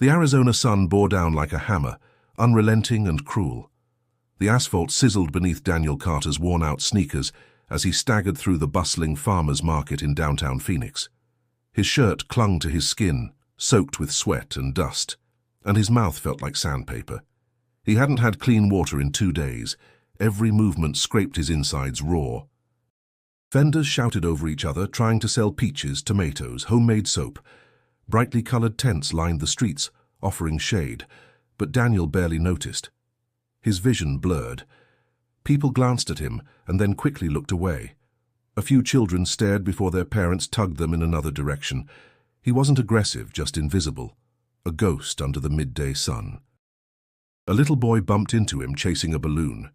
The Arizona sun bore down like a hammer, unrelenting and cruel. The asphalt sizzled beneath Daniel Carter's worn-out sneakers as he staggered through the bustling farmers' market in downtown Phoenix. His shirt clung to his skin, soaked with sweat and dust, and his mouth felt like sandpaper. He hadn't had clean water in 2 days. Every movement scraped his insides raw. Vendors shouted over each other, trying to sell peaches, tomatoes, homemade soap. Brightly colored tents lined the streets, offering shade, but Daniel barely noticed. His vision blurred. People glanced at him and then quickly looked away. A few children stared before their parents tugged them in another direction. He wasn't aggressive, just invisible, a ghost under the midday sun. A little boy bumped into him, chasing a balloon.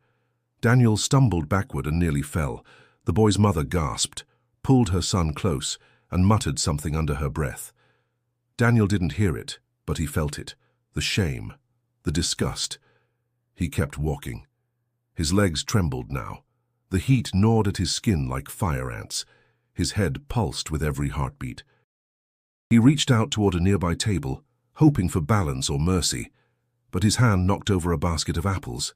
Daniel stumbled backward and nearly fell. The boy's mother gasped, pulled her son close, and muttered something under her breath. Daniel didn't hear it, but he felt it, the shame, the disgust. He kept walking. His legs trembled now. The heat gnawed at his skin like fire ants. His head pulsed with every heartbeat. He reached out toward a nearby table, hoping for balance or mercy, but his hand knocked over a basket of apples.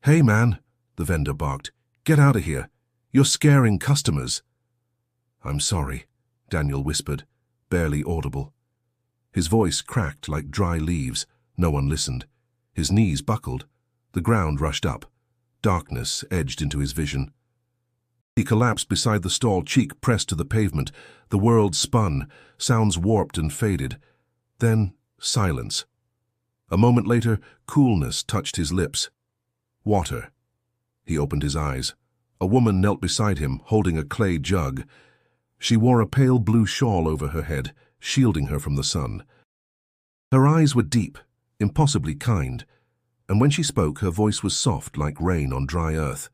"Hey, man," the vendor barked. "Get out of here. You're scaring customers." "I'm sorry," Daniel whispered, barely audible. His voice cracked like dry leaves. No one listened. His knees buckled. The ground rushed up. Darkness edged into his vision. He collapsed beside the stall, cheek pressed to the pavement. The world spun, sounds warped and faded. Then silence. A moment later, coolness touched his lips. Water. He opened his eyes. A woman knelt beside him, holding a clay jug. She wore a pale blue shawl over her head, shielding her from the sun. Her eyes were deep, impossibly kind, and when she spoke, her voice was soft like rain on dry earth.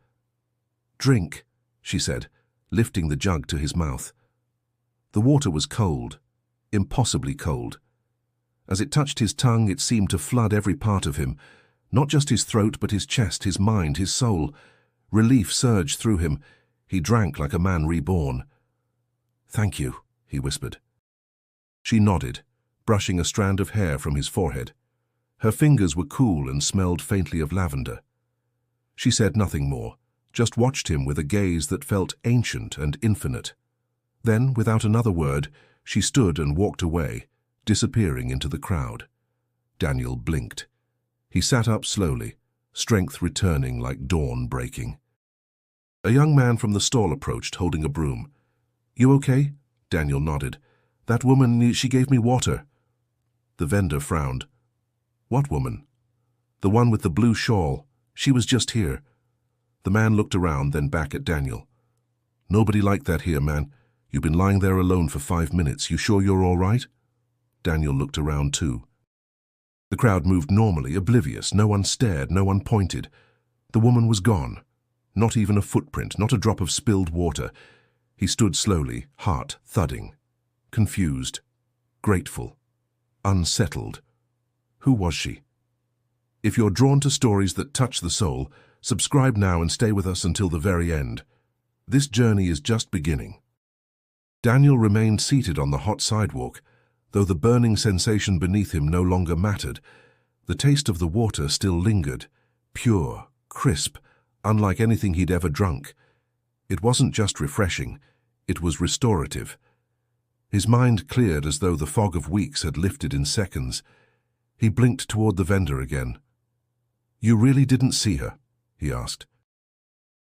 "Drink," she said, lifting the jug to his mouth. The water was cold, impossibly cold. As it touched his tongue, it seemed to flood every part of him, not just his throat, but his chest, his mind, his soul. Relief surged through him. He drank like a man reborn. "Thank you," he whispered. She nodded, brushing a strand of hair from his forehead. Her fingers were cool and smelled faintly of lavender. She said nothing more, just watched him with a gaze that felt ancient and infinite. Then, without another word, she stood and walked away, disappearing into the crowd. Daniel blinked. He sat up slowly, strength returning like dawn breaking. A young man from the stall approached, holding a broom. "You okay?" Daniel nodded. "That woman, she gave me water." The vendor frowned. "What woman?" "The one with the blue shawl. She was just here." The man looked around, then back at Daniel. "Nobody like that here, man. You've been lying there alone for 5 minutes. You sure you're all right?" Daniel looked around too. The crowd moved normally, oblivious. No one stared, no one pointed. The woman was gone. Not even a footprint, not a drop of spilled water. He stood slowly, heart thudding, confused, grateful, unsettled. Who was she? If you're drawn to stories that touch the soul, subscribe now and stay with us until the very end. This journey is just beginning. Daniel remained seated on the hot sidewalk, though the burning sensation beneath him no longer mattered. The taste of the water still lingered, pure, crisp, unlike anything he'd ever drunk. It wasn't just refreshing, it was restorative. His mind cleared as though the fog of weeks had lifted in seconds. He blinked toward the vendor again. "You really didn't see her?" he asked.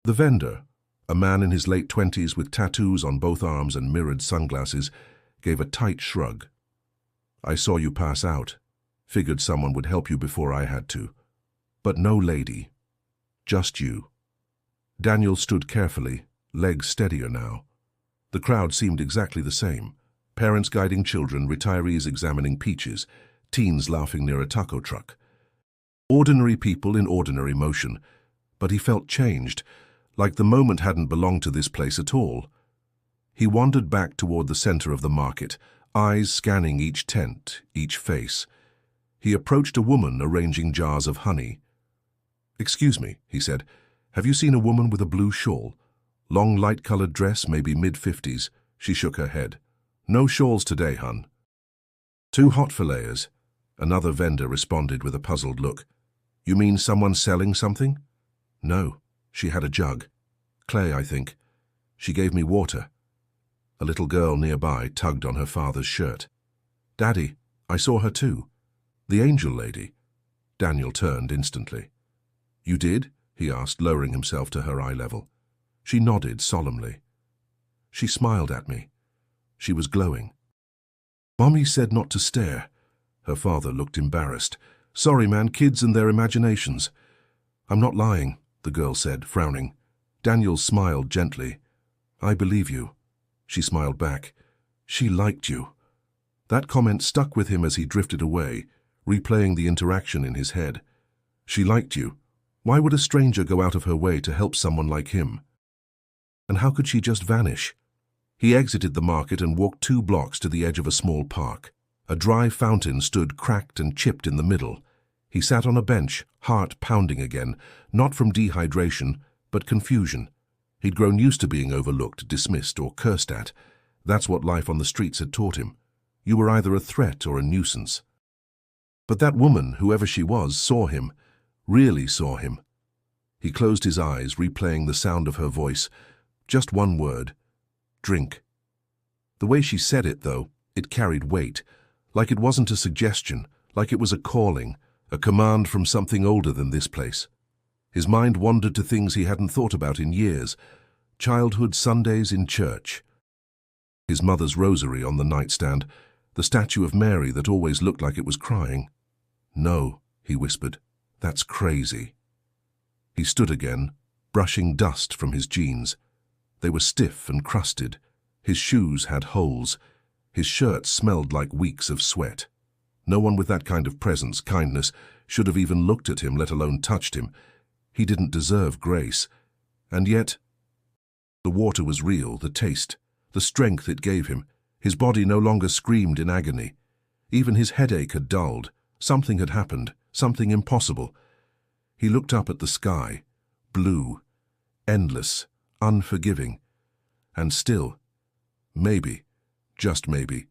The vendor, a man in his late 20s with tattoos on both arms and mirrored sunglasses, gave a tight shrug. "I saw you pass out. Figured someone would help you before I had to. But no lady. Just you." Daniel stood carefully, legs steadier now. The crowd seemed exactly the same. Parents guiding children, retirees examining peaches, teens laughing near a taco truck. Ordinary people in ordinary motion. But he felt changed, like the moment hadn't belonged to this place at all. He wandered back toward the center of the market, eyes scanning each tent, each face. He approached a woman arranging jars of honey. "Excuse me," he said, "have you seen a woman with a blue shawl? Long light-colored dress, maybe mid-50s. She shook her head. "No shawls today, hun." "Too hot for layers." Another vendor responded with a puzzled look. You mean someone selling something? No, she had a jug. Clay, I think. She gave me water. A little girl nearby tugged on her father's shirt. Daddy, I saw her too. The angel lady. Daniel turned instantly. You did? He asked, lowering himself to her eye level. She nodded solemnly. She smiled at me. She was glowing. Mommy said not to stare. Her father looked embarrassed. Sorry, man, kids and their imaginations. I'm not lying, the girl said, frowning. Daniel smiled gently. I believe you. She smiled back. She liked you. That comment stuck with him as he drifted away, replaying the interaction in his head. She liked you. Why would a stranger go out of her way to help someone like him? And how could she just vanish? He exited the market and walked 2 blocks to the edge of a small park. A dry fountain stood cracked and chipped in the middle. He sat on a bench, heart pounding again, not from dehydration, but confusion. He'd grown used to being overlooked, dismissed, or cursed at. That's what life on the streets had taught him. You were either a threat or a nuisance. But that woman, whoever she was, saw him, really saw him. He closed his eyes, replaying the sound of her voice. Just one word. Drink. The way she said it, though, it carried weight, like it wasn't a suggestion, like it was a calling, a command from something older than this place. His mind wandered to things he hadn't thought about in years. Childhood Sundays in church. His mother's rosary on the nightstand, the statue of Mary that always looked like it was crying. No, he whispered, that's crazy. He stood again, brushing dust from his jeans. They were stiff and crusted. His shoes had holes. His shirt smelled like weeks of sweat. No one with that kind of presence, kindness, should have even looked at him, let alone touched him. He didn't deserve grace. And yet, the water was real, the taste, the strength it gave him. His body no longer screamed in agony. Even his headache had dulled. Something had happened, something impossible. He looked up at the sky, blue, endless, unforgiving, and still, maybe, just maybe,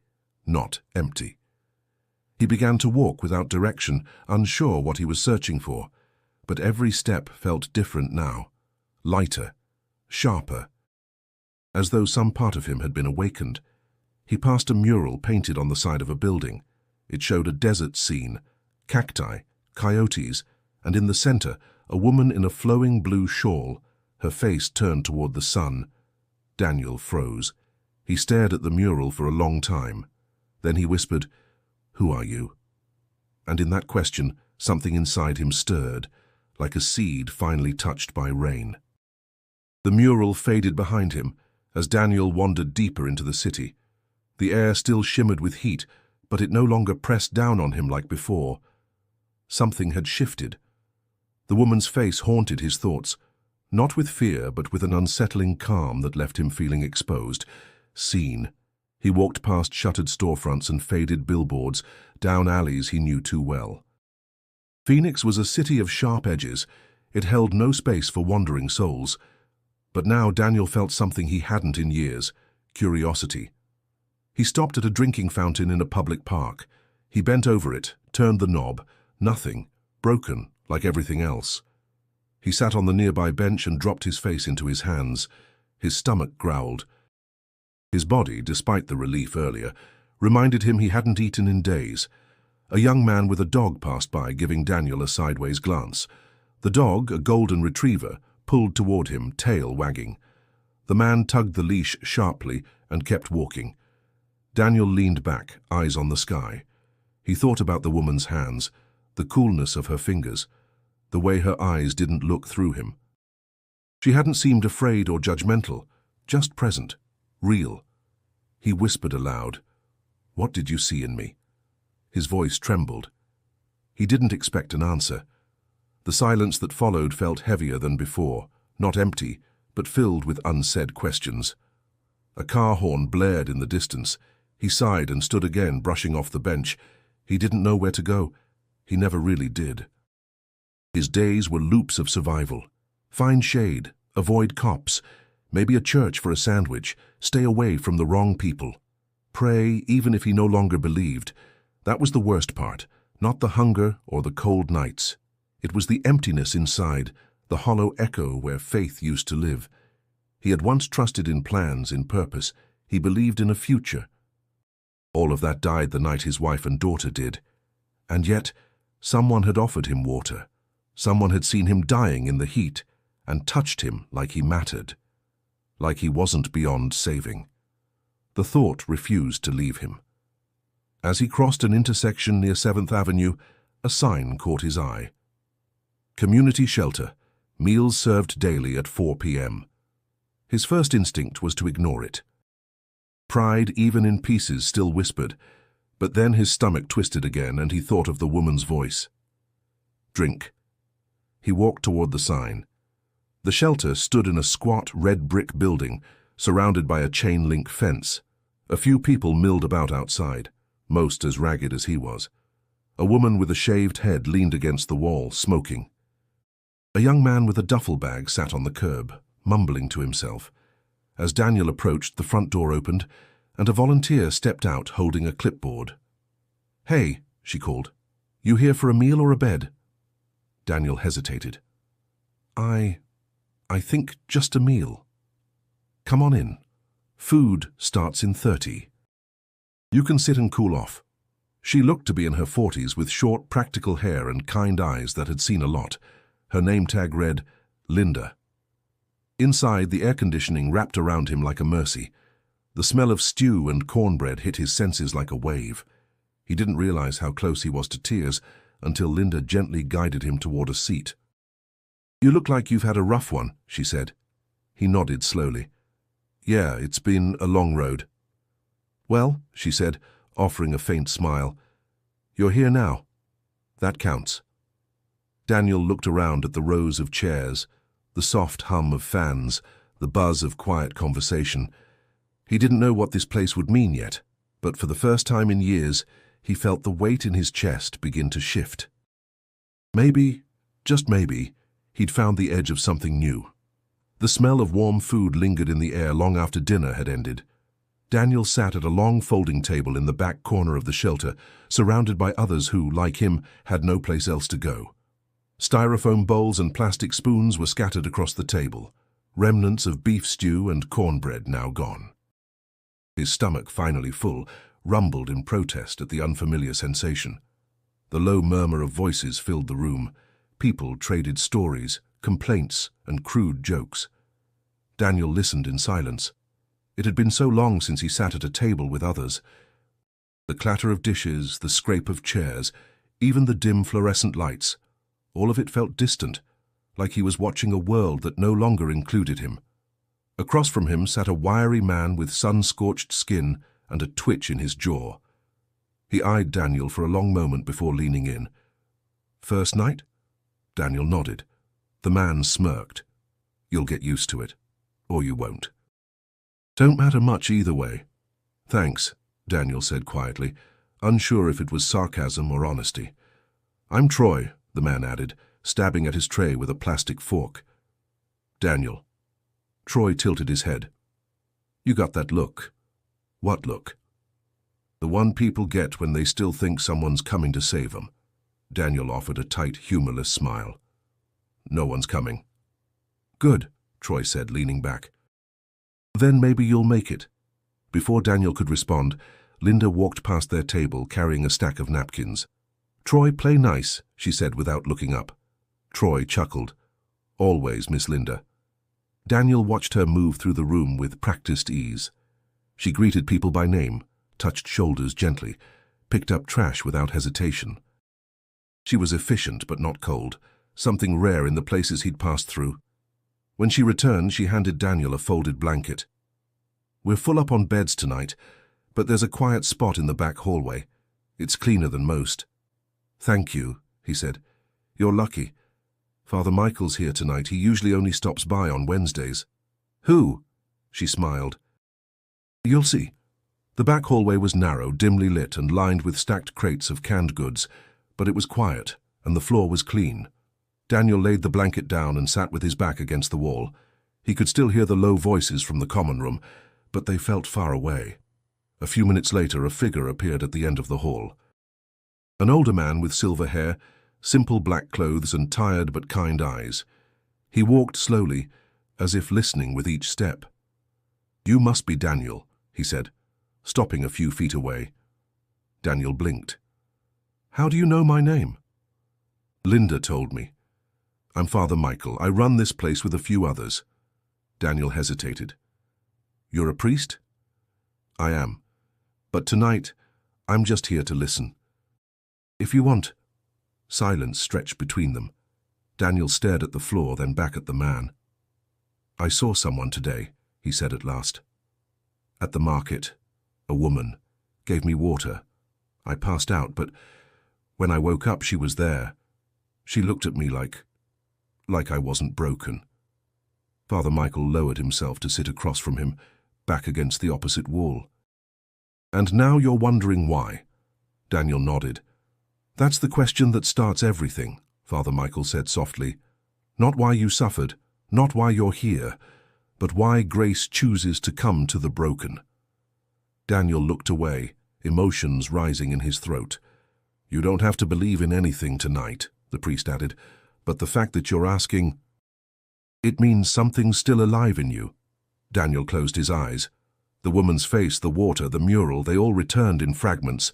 not empty. He began to walk without direction, unsure what he was searching for, but every step felt different now, lighter, sharper, as though some part of him had been awakened. He passed a mural painted on the side of a building. It showed a desert scene, cacti, coyotes, and in the center, a woman in a flowing blue shawl, her face turned toward the sun. Daniel froze. He stared at the mural for a long time. Then he whispered, "Who are you?" And in that question, something inside him stirred, like a seed finally touched by rain. The mural faded behind him as Daniel wandered deeper into the city. The air still shimmered with heat, but it no longer pressed down on him like before. Something had shifted. The woman's face haunted his thoughts, not with fear, but with an unsettling calm that left him feeling exposed, seen. He walked past shuttered storefronts and faded billboards, down alleys he knew too well. Phoenix was a city of sharp edges. It held no space for wandering souls. But now Daniel felt something he hadn't in years, curiosity. He stopped at a drinking fountain in a public park. He bent over it, turned the knob. Nothing, broken, like everything else. He sat on the nearby bench and dropped his face into his hands. His stomach growled. His body, despite the relief earlier, reminded him he hadn't eaten in days. A young man with a dog passed by, giving Daniel a sideways glance. The dog, a golden retriever, pulled toward him, tail wagging. The man tugged the leash sharply and kept walking. Daniel leaned back, eyes on the sky. He thought about the woman's hands, the coolness of her fingers, the way her eyes didn't look through him. She hadn't seemed afraid or judgmental, just present, real. He whispered aloud, "What did you see in me?" His voice trembled. He didn't expect an answer. The silence that followed felt heavier than before, not empty, but filled with unsaid questions. A car horn blared in the distance. He sighed and stood again, brushing off the bench. He didn't know where to go. He never really did. His days were loops of survival. Find shade, avoid cops, maybe a church for a sandwich, stay away from the wrong people. Pray, even if he no longer believed. That was the worst part, Not the hunger or the cold nights. It was the emptiness inside, the hollow echo where faith used to live. He had once trusted in plans, in purpose. He believed in a future. All of that died the night his wife and daughter did. And yet, someone had offered him water. Someone had seen him dying in the heat and touched him like he mattered, like he wasn't beyond saving. The thought refused to leave him. As he crossed an intersection near 7th Avenue, a sign caught his eye. Community shelter, meals served daily at 4 p.m. His first instinct was to ignore it. Pride, even in pieces, still whispered, but then his stomach twisted again and he thought of the woman's voice. Drink. He walked toward the sign. The shelter stood in a squat red brick building, surrounded by a chain-link fence. A few people milled about outside, most as ragged as he was. A woman with a shaved head leaned against the wall, smoking. A young man with a duffel bag sat on the curb, mumbling to himself. As Daniel approached, the front door opened, and a volunteer stepped out holding a clipboard. "Hey," she called. "You here for a meal or a bed?" Daniel hesitated. I think just a meal." "Come on in. Food starts in 30. You can sit and cool off." She looked to be in her 40s with short, practical hair and kind eyes that had seen a lot. Her name tag read, Linda. Inside, the air conditioning wrapped around him like a mercy. The smell of stew and cornbread hit his senses like a wave. He didn't realize how close he was to tears until Linda gently guided him toward a seat. "You look like you've had a rough one," she said. He nodded slowly. "Yeah, it's been a long road." "Well," she said, offering a faint smile, "you're here now. That counts." Daniel looked around at the rows of chairs, the soft hum of fans, the buzz of quiet conversation. He didn't know what this place would mean yet, but for the first time in years, he felt the weight in his chest begin to shift. Maybe, just maybe, he'd found the edge of something new. The smell of warm food lingered in the air long after dinner had ended. Daniel sat at a long folding table in the back corner of the shelter, surrounded by others who, like him, had no place else to go. Styrofoam bowls and plastic spoons were scattered across the table, remnants of beef stew and cornbread now gone. His stomach, finally full, rumbled in protest at the unfamiliar sensation. The low murmur of voices filled the room. People traded stories, complaints, and crude jokes. Daniel listened in silence. It had been so long since he sat at a table with others. The clatter of dishes, the scrape of chairs, even the dim fluorescent lights, all of it felt distant, like he was watching a world that no longer included him. Across from him sat a wiry man with sun-scorched skin and a twitch in his jaw. He eyed Daniel for a long moment before leaning in. "First night?" Daniel nodded. The man smirked. "You'll get used to it. Or you won't." "Don't matter much either way." "Thanks," Daniel said quietly, unsure if it was sarcasm or honesty. "I'm Troy," the man added, stabbing at his tray with a plastic fork. "Daniel." Troy tilted his head. "You got that look." "What look?" "The one people get when they still think someone's coming to save them." Daniel offered a tight, humorless smile. "No one's coming." "Good," Troy said, leaning back. "Then maybe you'll make it." Before Daniel could respond, Linda walked past their table carrying a stack of napkins. "Troy, play nice," she said without looking up. Troy chuckled. "Always, Miss Linda." Daniel watched her move through the room with practiced ease. She greeted people by name, touched shoulders gently, picked up trash without hesitation. She was efficient but not cold, something rare in the places he'd passed through. When she returned, she handed Daniel a folded blanket. "We're full up on beds tonight, but there's a quiet spot in the back hallway. It's cleaner than most." "Thank you," he said. "You're lucky. Father Michael's here tonight. He usually only stops by on Wednesdays." "Who?" She smiled. "You'll see." The back hallway was narrow, dimly lit, and lined with stacked crates of canned goods, but it was quiet, and the floor was clean. Daniel laid the blanket down and sat with his back against the wall. He could still hear the low voices from the common room, but they felt far away. A few minutes later, a figure appeared at the end of the hall. An older man with silver hair, simple black clothes and tired but kind eyes. He walked slowly, as if listening with each step. "You must be Daniel," he said, stopping a few feet away. Daniel blinked. "How do you know my name?" "Linda told me. I'm Father Michael. I run this place with a few others." Daniel hesitated. "You're a priest?" "I am. But tonight, I'm just here to listen." "If you want." Silence stretched between them. Daniel stared at the floor, then back at the man. "I saw someone today," he said at last. "At the market. A woman. Gave me water. I passed out, but when I woke up, she was there. She looked at me like I wasn't broken." Father Michael lowered himself to sit across from him, back against the opposite wall. "And now you're wondering why?" Daniel nodded. "That's the question that starts everything," Father Michael said softly. "Not why you suffered, not why you're here, but why grace chooses to come to the broken." Daniel looked away, emotions rising in his throat. "You don't have to believe in anything tonight," the priest added, "but the fact that you're asking, it means something's still alive in you." Daniel closed his eyes. The woman's face, the water, the mural, they all returned in fragments.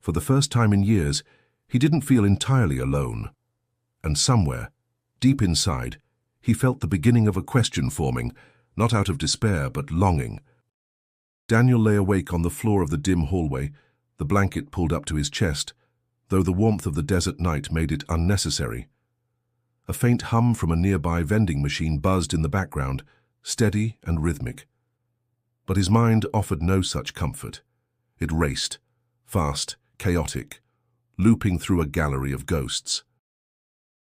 For the first time in years, he didn't feel entirely alone. And somewhere, deep inside, he felt the beginning of a question forming, not out of despair, but longing. Daniel lay awake on the floor of the dim hallway, the blanket pulled up to his chest, though the warmth of the desert night made it unnecessary. A faint hum from a nearby vending machine buzzed in the background, steady and rhythmic. But his mind offered no such comfort. It raced, fast, chaotic, looping through a gallery of ghosts.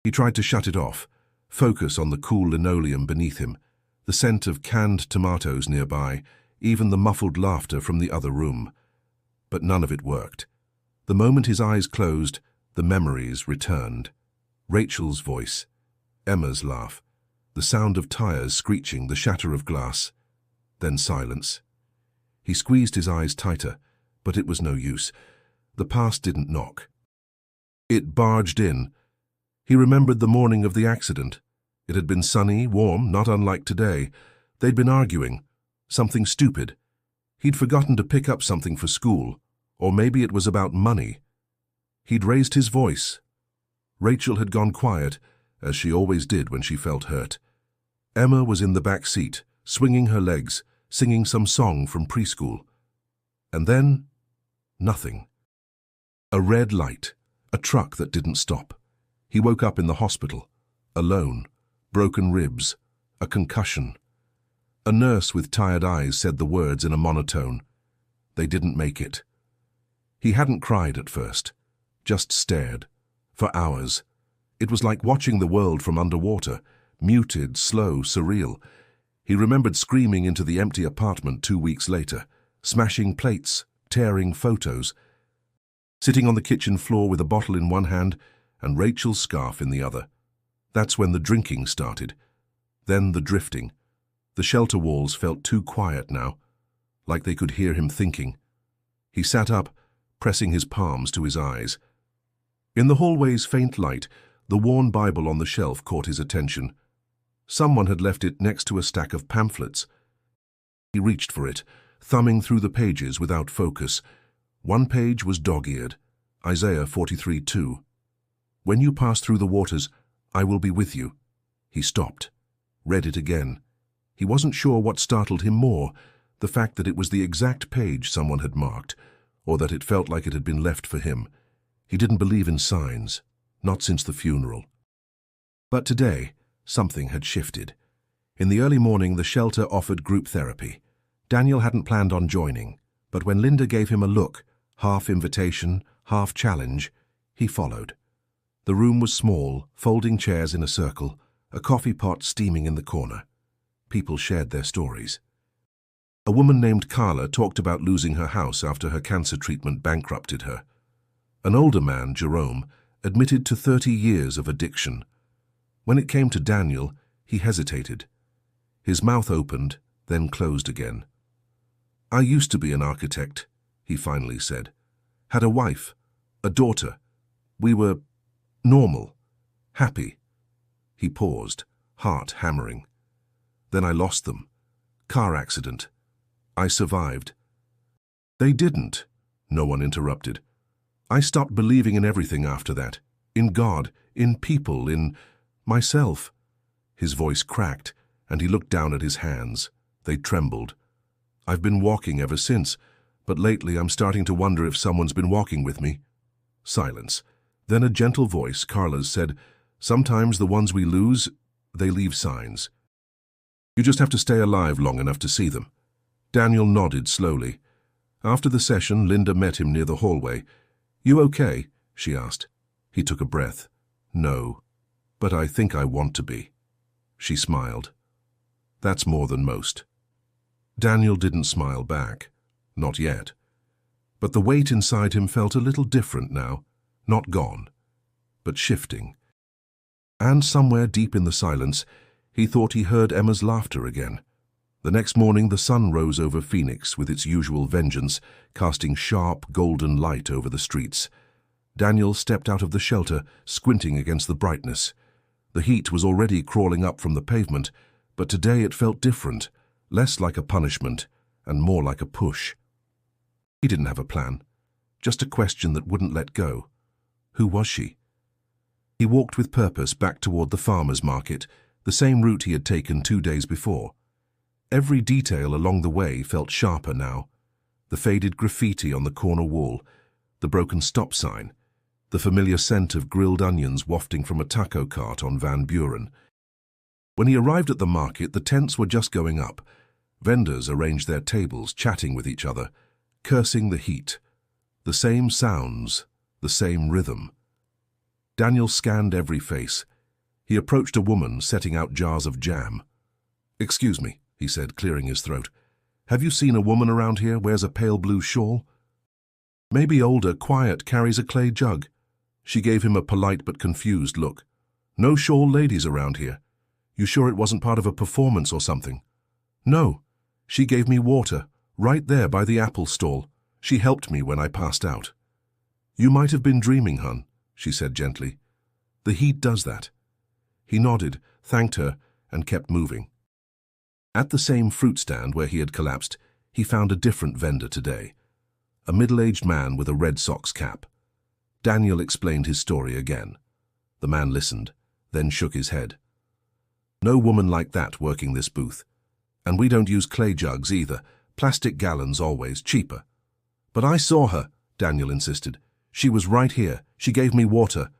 He tried to shut it off, focus on the cool linoleum beneath him, the scent of canned tomatoes nearby, even the muffled laughter from the other room. But none of it worked. The moment his eyes closed, the memories returned. Rachel's voice, Emma's laugh, the sound of tires screeching, the shatter of glass. Then silence. He squeezed his eyes tighter, but it was no use. The past didn't knock. It barged in. He remembered the morning of the accident. It had been sunny, warm, not unlike today. They'd been arguing. Something stupid. He'd forgotten to pick up something for school. Or maybe it was about money. He'd raised his voice. Rachel had gone quiet, as she always did when she felt hurt. Emma was in the back seat, swinging her legs, singing some song from preschool. And then, nothing. A red light, a truck that didn't stop. He woke up in the hospital, alone, broken ribs, a concussion. A nurse with tired eyes said the words in a monotone. They didn't make it. He hadn't cried at first, just stared, for hours. It was like watching the world from underwater, muted, slow, surreal. He remembered screaming into the empty apartment 2 weeks later, smashing plates, tearing photos, sitting on the kitchen floor with a bottle in one hand and Rachel's scarf in the other. That's when the drinking started. Then the drifting. The shelter walls felt too quiet now, like they could hear him thinking. He sat up, pressing his palms to his eyes. In the hallway's faint light, the worn Bible on the shelf caught his attention. Someone had left it next to a stack of pamphlets. He reached for it, thumbing through the pages without focus. One page was dog-eared, Isaiah 43:2. "When you pass through the waters, I will be with you." He stopped, read it again. He wasn't sure what startled him more, the fact that it was the exact page someone had marked, or that it felt like it had been left for him. He didn't believe in signs, not since the funeral. But today, something had shifted. In the early morning, the shelter offered group therapy. Daniel hadn't planned on joining, but when Linda gave him a look, half invitation, half challenge, he followed. The room was small, folding chairs in a circle, a coffee pot steaming in the corner. People shared their stories. A woman named Carla talked about losing her house after her cancer treatment bankrupted her. An older man, Jerome, admitted to 30 years of addiction. When it came to Daniel, he hesitated. His mouth opened, then closed again. "I used to be an architect," he finally said. "Had a wife, a daughter, We were normal, happy. He paused, heart hammering. Then I lost them. Car accident. I survived. They didn't, no one interrupted. I stopped believing in everything after that. In God, in people, in myself. His voice cracked, and he looked down at his hands. They trembled. I've been walking ever since, but lately I'm starting to wonder if someone's been walking with me. Silence. Then a gentle voice, Carla's, said, "Sometimes the ones we lose, they leave signs. You just have to stay alive long enough to see them." Daniel nodded slowly. After the session, Linda met him near the hallway. "You okay?" she asked. He took a breath. "No, but I think I want to be." She smiled. "That's more than most." Daniel didn't smile back. Not yet. But the weight inside him felt a little different now. Not gone, but shifting. And somewhere deep in the silence, he thought he heard Emma's laughter again. The next morning the sun rose over Phoenix with its usual vengeance, casting sharp, golden light over the streets. Daniel stepped out of the shelter, squinting against the brightness. The heat was already crawling up from the pavement, but today it felt different, less like a punishment and more like a push. He didn't have a plan, just a question that wouldn't let go. Who was she? He walked with purpose back toward the farmer's market, the same route he had taken 2 days before. Every detail along the way felt sharper now. The faded graffiti on the corner wall, the broken stop sign, the familiar scent of grilled onions wafting from a taco cart on Van Buren. When he arrived at the market, the tents were just going up. Vendors arranged their tables, chatting with each other, cursing the heat. The same sounds, the same rhythm. Daniel scanned every face. He approached a woman setting out jars of jam. "Excuse me," he said, clearing his throat. "Have you seen a woman around here wears a pale blue shawl? Maybe older, quiet, carries a clay jug." She gave him a polite but confused look. "No shawl ladies around here. You sure it wasn't part of a performance or something?" "No. She gave me water, right there by the apple stall. She helped me when I passed out." "You might have been dreaming, hun," she said gently. "The heat does that." He nodded, thanked her, and kept moving. At the same fruit stand where he had collapsed, he found a different vendor today. A middle-aged man with a Red Sox cap. Daniel explained his story again. The man listened, then shook his head. "No woman like that working this booth. And we don't use clay jugs either. Plastic gallons always, cheaper." "But I saw her," Daniel insisted. "She was right here. She gave me water."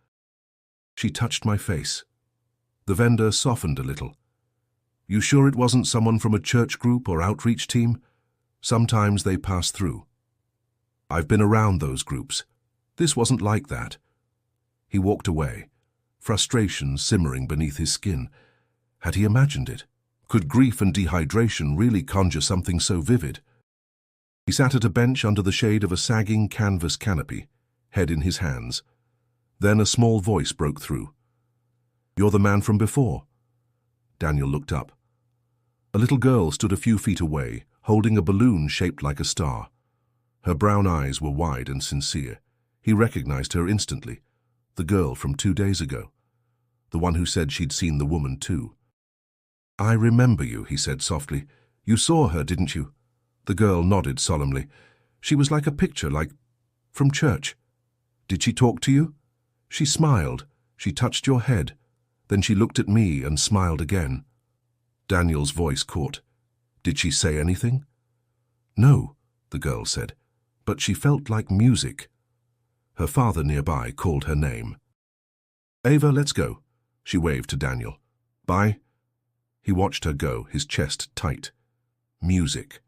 "She touched my face." The vendor softened a little. "You sure it wasn't someone from a church group or outreach team? Sometimes they pass through." "I've been around those groups. This wasn't like that." He walked away, frustration simmering beneath his skin. Had he imagined it? Could grief and dehydration really conjure something so vivid? He sat at a bench under the shade of a sagging canvas canopy, head in his hands. Then a small voice broke through. "You're the man from before." Daniel looked up. A little girl stood a few feet away, holding a balloon shaped like a star. Her brown eyes were wide and sincere. He recognized her instantly. The girl from 2 days ago. The one who said she'd seen the woman too. "I remember you," he said softly. "You saw her, didn't you?" The girl nodded solemnly. "She was like a picture, like from church." "Did she talk to you?" "She smiled. She touched your head. Then she looked at me and smiled again." Daniel's voice caught. "Did she say anything?" "No," the girl said, "but she felt like music." Her father nearby called her name. "Ava, let's go." She waved to Daniel. "Bye." He watched her go, his chest tight. Music.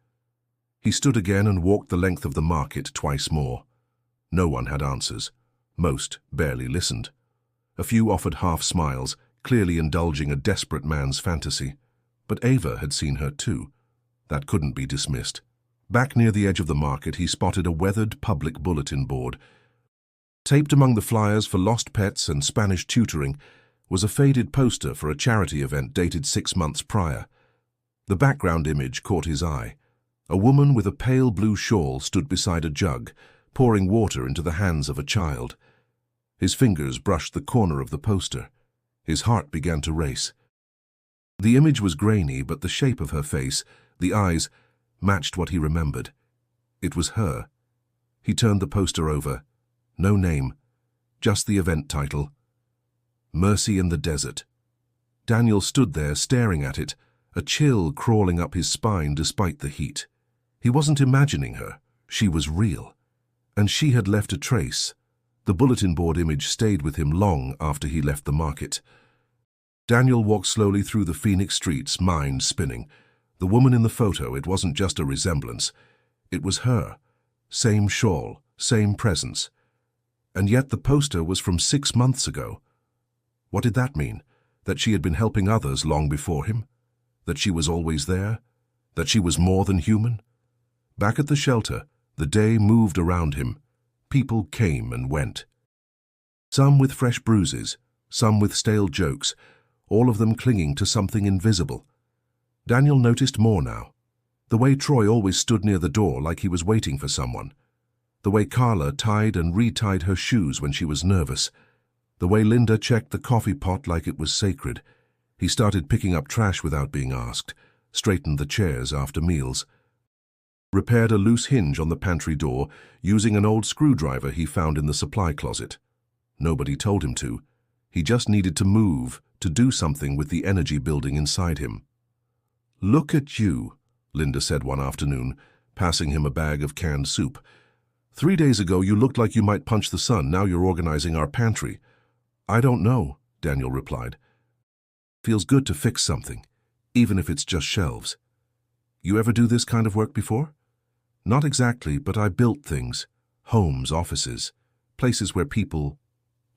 He stood again and walked the length of the market twice more. No one had answers. Most barely listened. A few offered half smiles, clearly indulging a desperate man's fantasy. But Ava had seen her too. That couldn't be dismissed. Back near the edge of the market, he spotted a weathered public bulletin board. Taped among the flyers for lost pets and Spanish tutoring was a faded poster for a charity event dated 6 months prior. The background image caught his eye. A woman with a pale blue shawl stood beside a jug, pouring water into the hands of a child. His fingers brushed the corner of the poster. His heart began to race. The image was grainy, but the shape of her face, the eyes, matched what he remembered. It was her. He turned the poster over. No name, just the event title. Mercy in the Desert. Daniel stood there staring at it, a chill crawling up his spine despite the heat. He wasn't imagining her. She was real. And she had left a trace. The bulletin board image stayed with him long after he left the market. Daniel walked slowly through the Phoenix streets, mind spinning. The woman in the photo, it wasn't just a resemblance. It was her. Same shawl, same presence. And yet the poster was from 6 months ago. What did that mean? That she had been helping others long before him? That she was always there? That she was more than human? Back at the shelter, the day moved around him. People came and went. Some with fresh bruises, some with stale jokes, all of them clinging to something invisible. Daniel noticed more now. The way Troy always stood near the door like he was waiting for someone. The way Carla tied and retied her shoes when she was nervous. The way Linda checked the coffee pot like it was sacred. He started picking up trash without being asked, straightened the chairs after meals. Repaired a loose hinge on the pantry door using an old screwdriver he found in the supply closet. Nobody told him to. He just needed to move, to do something with the energy building inside him. "Look at you," Linda said one afternoon, passing him a bag of canned soup. "3 days ago you looked like you might punch the sun. Now you're organizing our pantry." "I don't know," Daniel replied. "Feels good to fix something, even if it's just shelves." "You ever do this kind of work before?" "Not exactly, but I built things. Homes, offices, places where people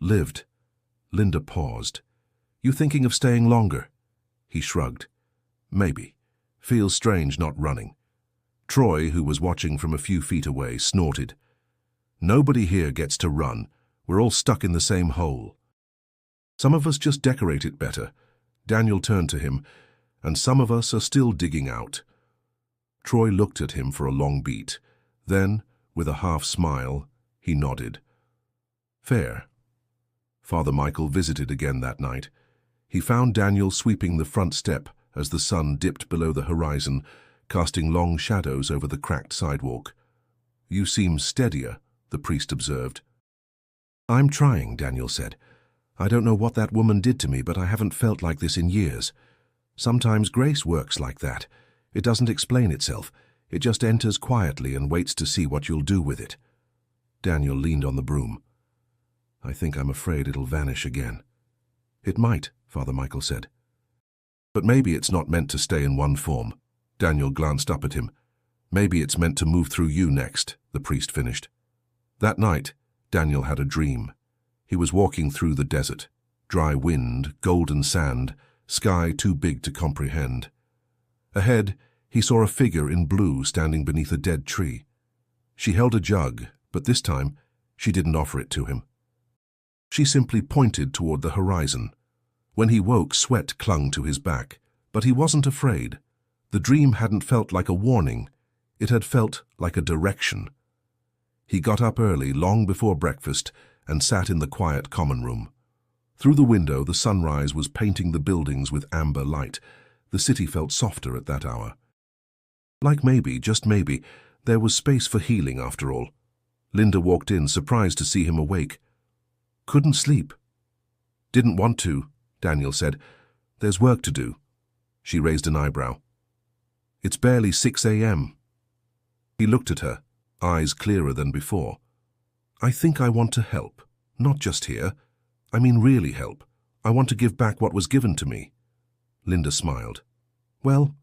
lived." Linda paused. "You thinking of staying longer?" He shrugged. "Maybe. Feels strange not running." Troy, who was watching from a few feet away, snorted. "Nobody here gets to run. We're all stuck in the same hole." "Some of us just decorate it better." Daniel turned to him. "And some of us are still digging out." Troy looked at him for a long beat. Then, with a half smile, he nodded. "Fair." Father Michael visited again that night. He found Daniel sweeping the front step as the sun dipped below the horizon, casting long shadows over the cracked sidewalk. "You seem steadier," the priest observed. "I'm trying," Daniel said. "I don't know what that woman did to me, but I haven't felt like this in years. Sometimes grace works like that. It doesn't explain itself. It just enters quietly and waits to see what you'll do with it." Daniel leaned on the broom. "I think I'm afraid it'll vanish again." "It might," Father Michael said. "But maybe it's not meant to stay in one form." Daniel glanced up at him. "Maybe it's meant to move through you next," the priest finished. That night, Daniel had a dream. He was walking through the desert. Dry wind, golden sand, sky too big to comprehend. Ahead, he saw a figure in blue standing beneath a dead tree. She held a jug, but this time, she didn't offer it to him. She simply pointed toward the horizon. When he woke, sweat clung to his back, but he wasn't afraid. The dream hadn't felt like a warning. It had felt like a direction. He got up early, long before breakfast, and sat in the quiet common room. Through the window, the sunrise was painting the buildings with amber light. The city felt softer at that hour. Like maybe, just maybe, there was space for healing after all. Linda walked in, surprised to see him awake. "Couldn't sleep." "Didn't want to," Daniel said. "There's work to do." She raised an eyebrow. "It's barely 6 a.m. He looked at her, eyes clearer than before. "I think I want to help. Not just here. I mean really help. I want to give back what was given to me." Linda smiled. "Well,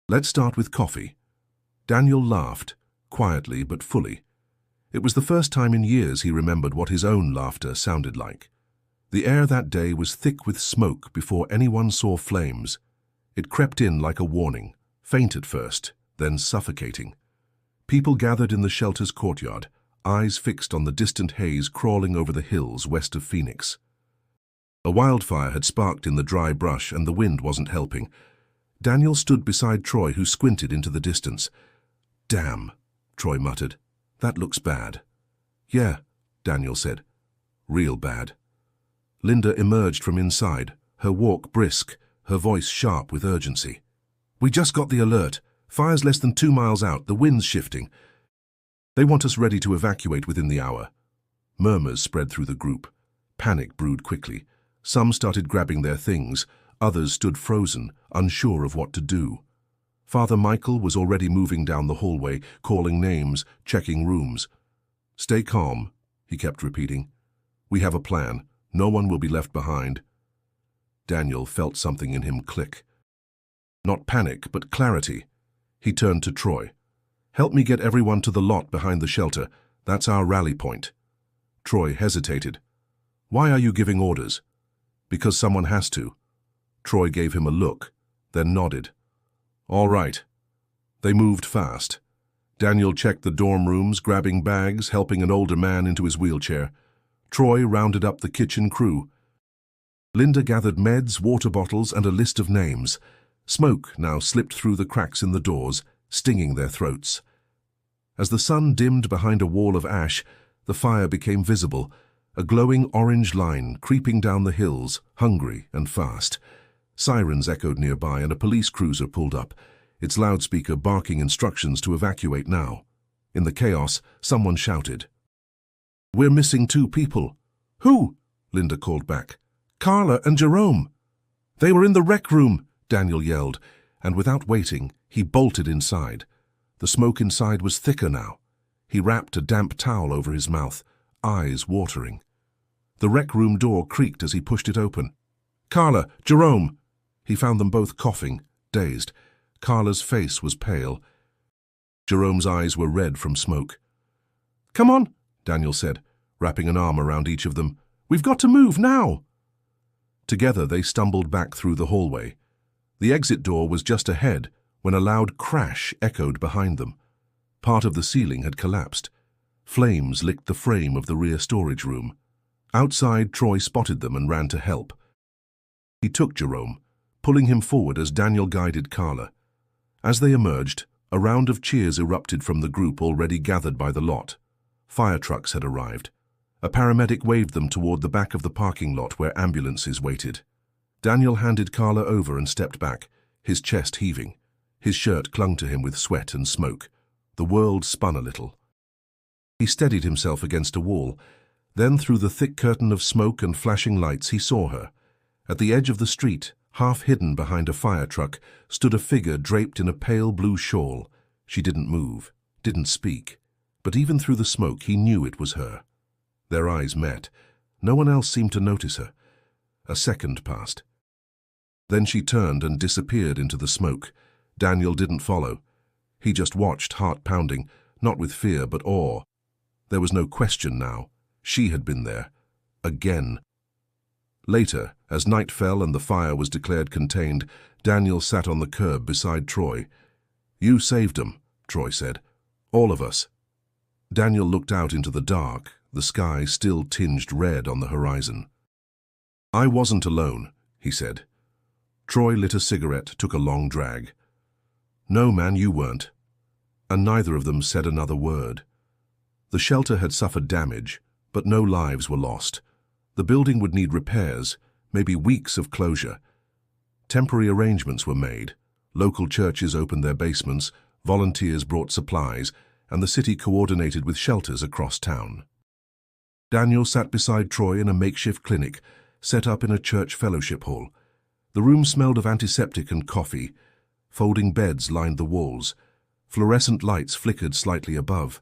let's start with coffee." Daniel laughed, quietly but fully. It was the first time in years he remembered what his own laughter sounded like. The air that day was thick with smoke before anyone saw flames. It crept in like a warning, faint at first, then suffocating. People gathered in the shelter's courtyard, eyes fixed on the distant haze crawling over the hills west of Phoenix. A wildfire had sparked in the dry brush and the wind wasn't helping. Daniel stood beside Troy, who squinted into the distance. "Damn," Troy muttered. "That looks bad." "Yeah," Daniel said. Real bad. Linda emerged from inside, her walk brisk, her voice sharp with urgency. We just got the alert. Fire's less than 2 miles out, the wind's shifting. They want us ready to evacuate within the hour. Murmurs spread through the group. Panic brewed quickly. Some started grabbing their things, others stood frozen, unsure of what to do. Father Michael was already moving down the hallway, calling names, checking rooms. Stay calm, he kept repeating. We have a plan. No one will be left behind. Daniel felt something in him click. Not panic, but clarity. He turned to Troy. Help me get everyone to the lot behind the shelter. That's our rally point. Troy hesitated. Why are you giving orders? Because someone has to. Troy gave him a look, then nodded. All right. They moved fast. Daniel checked the dorm rooms, grabbing bags, helping an older man into his wheelchair. Troy rounded up the kitchen crew. Linda gathered meds, water bottles, and a list of names. Smoke now slipped through the cracks in the doors, stinging their throats. As the sun dimmed behind a wall of ash, the fire became visible, a glowing orange line creeping down the hills, hungry and fast. Sirens echoed nearby and a police cruiser pulled up, its loudspeaker barking instructions to evacuate now. In the chaos, someone shouted. We're missing 2 people. Who? Linda called back. Carla and Jerome. They were in the rec room, Daniel yelled, and without waiting, he bolted inside. The smoke inside was thicker now. He wrapped a damp towel over his mouth, eyes watering. The rec room door creaked as he pushed it open. Carla, Jerome! He found them both coughing, dazed. Carla's face was pale. Jerome's eyes were red from smoke. Come on, Daniel said, wrapping an arm around each of them. We've got to move now! Together they stumbled back through the hallway. The exit door was just ahead when a loud crash echoed behind them. Part of the ceiling had collapsed. Flames licked the frame of the rear storage room. Outside, Troy spotted them and ran to help. He took Jerome, pulling him forward as Daniel guided Carla. As they emerged, a round of cheers erupted from the group already gathered by the lot. Fire trucks had arrived. A paramedic waved them toward the back of the parking lot where ambulances waited. Daniel handed Carla over and stepped back, his chest heaving. His shirt clung to him with sweat and smoke. The world spun a little. He steadied himself against a wall. Then through the thick curtain of smoke and flashing lights he saw her. At the edge of the street, half hidden behind a fire truck, stood a figure draped in a pale blue shawl. She didn't move, didn't speak. But even through the smoke he knew it was her. Their eyes met. No one else seemed to notice her. A second passed. Then she turned and disappeared into the smoke. Daniel didn't follow. He just watched, heart pounding, not with fear but awe. There was no question now. She had been there. Again. Later, as night fell and the fire was declared contained, Daniel sat on the curb beside Troy. You saved them, Troy said. All of us. Daniel looked out into the dark, the sky still tinged red on the horizon. I wasn't alone, he said. Troy lit a cigarette, took a long drag. No, man, you weren't. And neither of them said another word. The shelter had suffered damage, but no lives were lost. The building would need repairs, maybe weeks of closure. Temporary arrangements were made. Local churches opened their basements, volunteers brought supplies, and the city coordinated with shelters across town. Daniel sat beside Troy in a makeshift clinic, set up in a church fellowship hall. The room smelled of antiseptic and coffee. Folding beds lined the walls. Fluorescent lights flickered slightly above.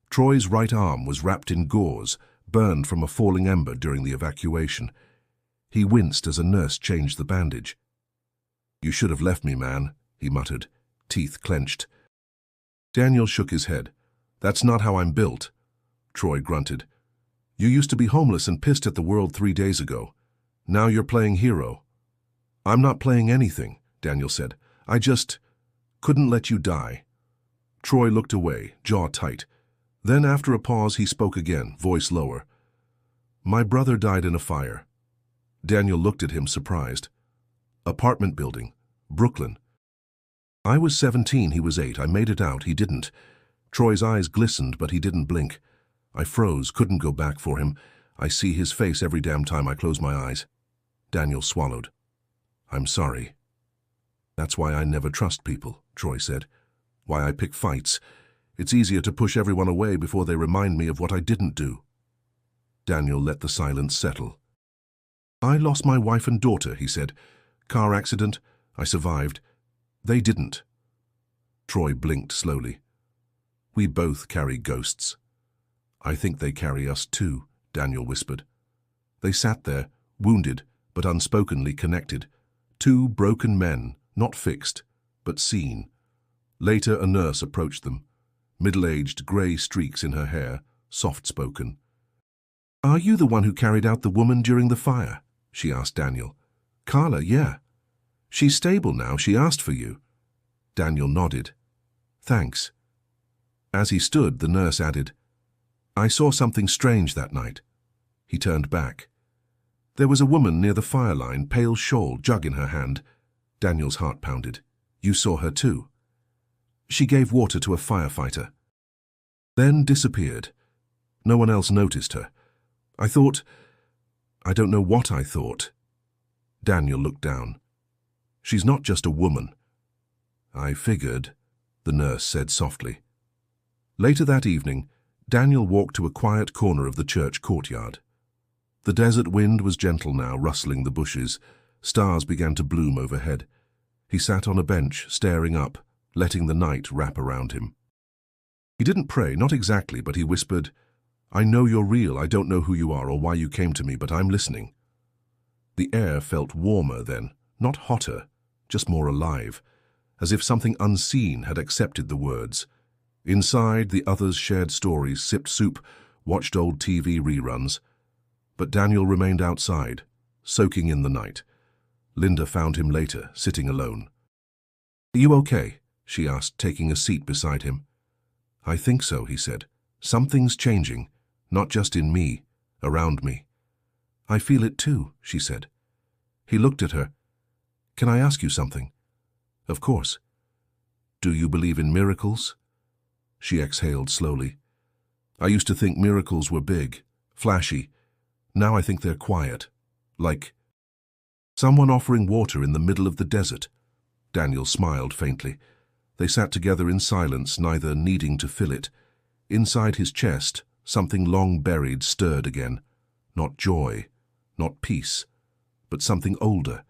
Troy's right arm was wrapped in gauze, burned from a falling ember during the evacuation. He winced as a nurse changed the bandage. You should have left me, man, he muttered, teeth clenched. Daniel shook his head. That's not how I'm built. Troy grunted. You used to be homeless and pissed at the world 3 days ago. Now you're playing hero. I'm not playing anything, Daniel said. I just couldn't let you die. Troy looked away, jaw tight. Then after a pause he spoke again, voice lower. My brother died in a fire. Daniel looked at him surprised. Apartment building, Brooklyn. I was 17, he was 8. I made it out, he didn't. Troy's eyes glistened, but he didn't blink. I froze, couldn't go back for him. I see his face every damn time I close my eyes. Daniel swallowed. I'm sorry. That's why I never trust people, Troy said. Why I pick fights. It's easier to push everyone away before they remind me of what I didn't do. Daniel let the silence settle. I lost my wife and daughter, he said. Car accident. I survived. They didn't. Troy blinked slowly. We both carry ghosts. I think they carry us too, Daniel whispered. They sat there, wounded but unspokenly connected. Two broken men, not fixed, but seen. Later a nurse approached them, middle-aged, grey streaks in her hair, soft-spoken. Are you the one who carried out the woman during the fire? She asked Daniel. Carla, yeah. She's stable now, she asked for you. Daniel nodded. Thanks. As he stood, the nurse added, I saw something strange that night. He turned back. There was a woman near the fire line, pale shawl, jug in her hand. Daniel's heart pounded. You saw her too. She gave water to a firefighter. Then disappeared. No one else noticed her. I don't know what I thought. Daniel looked down. She's not just a woman. I figured, the nurse said softly. Later that evening, Daniel walked to a quiet corner of the church courtyard. The desert wind was gentle now, rustling the bushes. Stars began to bloom overhead. He sat on a bench, staring up, letting the night wrap around him. He didn't pray, not exactly, but he whispered, I know you're real, I don't know who you are or why you came to me, but I'm listening. The air felt warmer then, not hotter, just more alive, as if something unseen had accepted the words. Inside, the others shared stories, sipped soup, watched old TV reruns. But Daniel remained outside, soaking in the night. Linda found him later, sitting alone. Are you okay? She asked, taking a seat beside him. I think so, he said. Something's changing, not just in me, around me. I feel it too, she said. He looked at her. Can I ask you something? Of course. Do you believe in miracles? She exhaled slowly. I used to think miracles were big, flashy. Now I think they're quiet, like someone offering water in the middle of the desert. Daniel smiled faintly. They sat together in silence, neither needing to fill it. Inside his chest, something long buried stirred again. Not joy, not peace, but something older,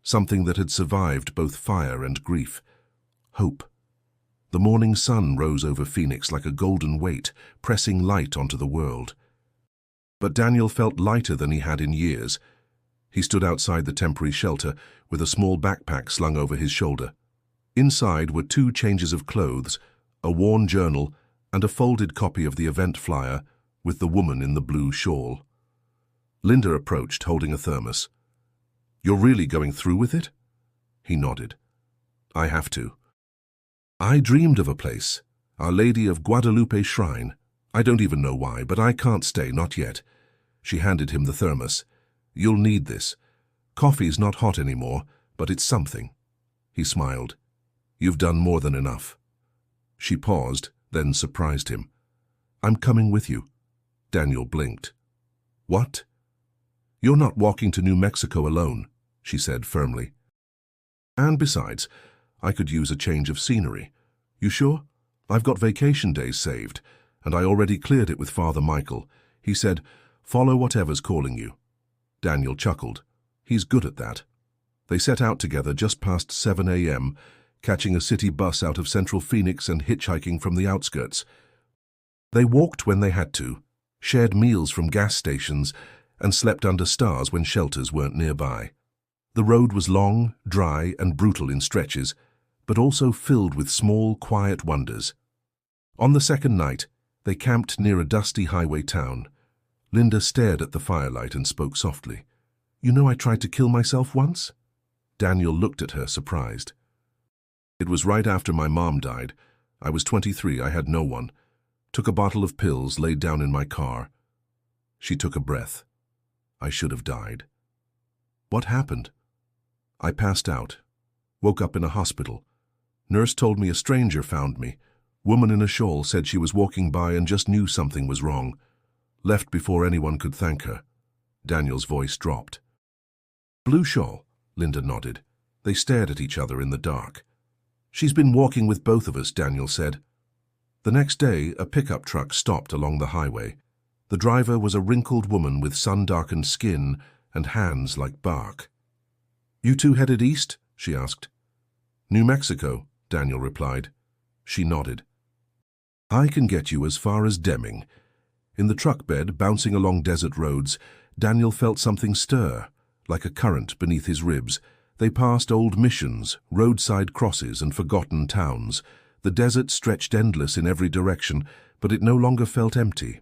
something that had survived both fire and grief. Hope. The morning sun rose over Phoenix like a golden weight, pressing light onto the world. But Daniel felt lighter than he had in years. He stood outside the temporary shelter with a small backpack slung over his shoulder. Inside were 2 changes of clothes, a worn journal, and a folded copy of the event flyer with the woman in the blue shawl. Linda approached, holding a thermos. You're really going through with it? He nodded. I have to. I dreamed of a place, Our Lady of Guadalupe Shrine. I don't even know why, but I can't stay, not yet. She handed him the thermos. You'll need this. Coffee's not hot anymore, but it's something. He smiled. You've done more than enough. She paused, then surprised him. I'm coming with you. Daniel blinked. What? You're not walking to New Mexico alone, she said firmly. And besides, I could use a change of scenery. You sure? I've got vacation days saved, and I already cleared it with Father Michael. He said, follow whatever's calling you. Daniel chuckled. He's good at that. They set out together just past 7 a.m., catching a city bus out of central Phoenix and hitchhiking from the outskirts. They walked when they had to, shared meals from gas stations, and slept under stars when shelters weren't nearby. The road was long, dry, and brutal in stretches, but also filled with small, quiet wonders. On the second night, they camped near a dusty highway town. Linda stared at the firelight and spoke softly. You know I tried to kill myself once? Daniel looked at her, surprised. It was right after my mom died. I was 23, I had no one. Took a bottle of pills, laid down in my car. She took a breath. I should have died. What happened? I passed out. Woke up in a hospital. Nurse told me a stranger found me. Woman in a shawl said she was walking by and just knew something was wrong. left before anyone could thank her. Daniel's voice dropped. Blue shawl, Linda nodded. They stared at each other in the dark. She's been walking with both of us, Daniel said. The next day, a pickup truck stopped along the highway. The driver was a wrinkled woman with sun-darkened skin and hands like bark. You two headed east? She asked. New Mexico, Daniel replied. She nodded. I can get you as far as Deming. In the truck bed, bouncing along desert roads, Daniel felt something stir, like a current beneath his ribs. They passed old missions, roadside crosses, and forgotten towns. The desert stretched endless in every direction, but it no longer felt empty.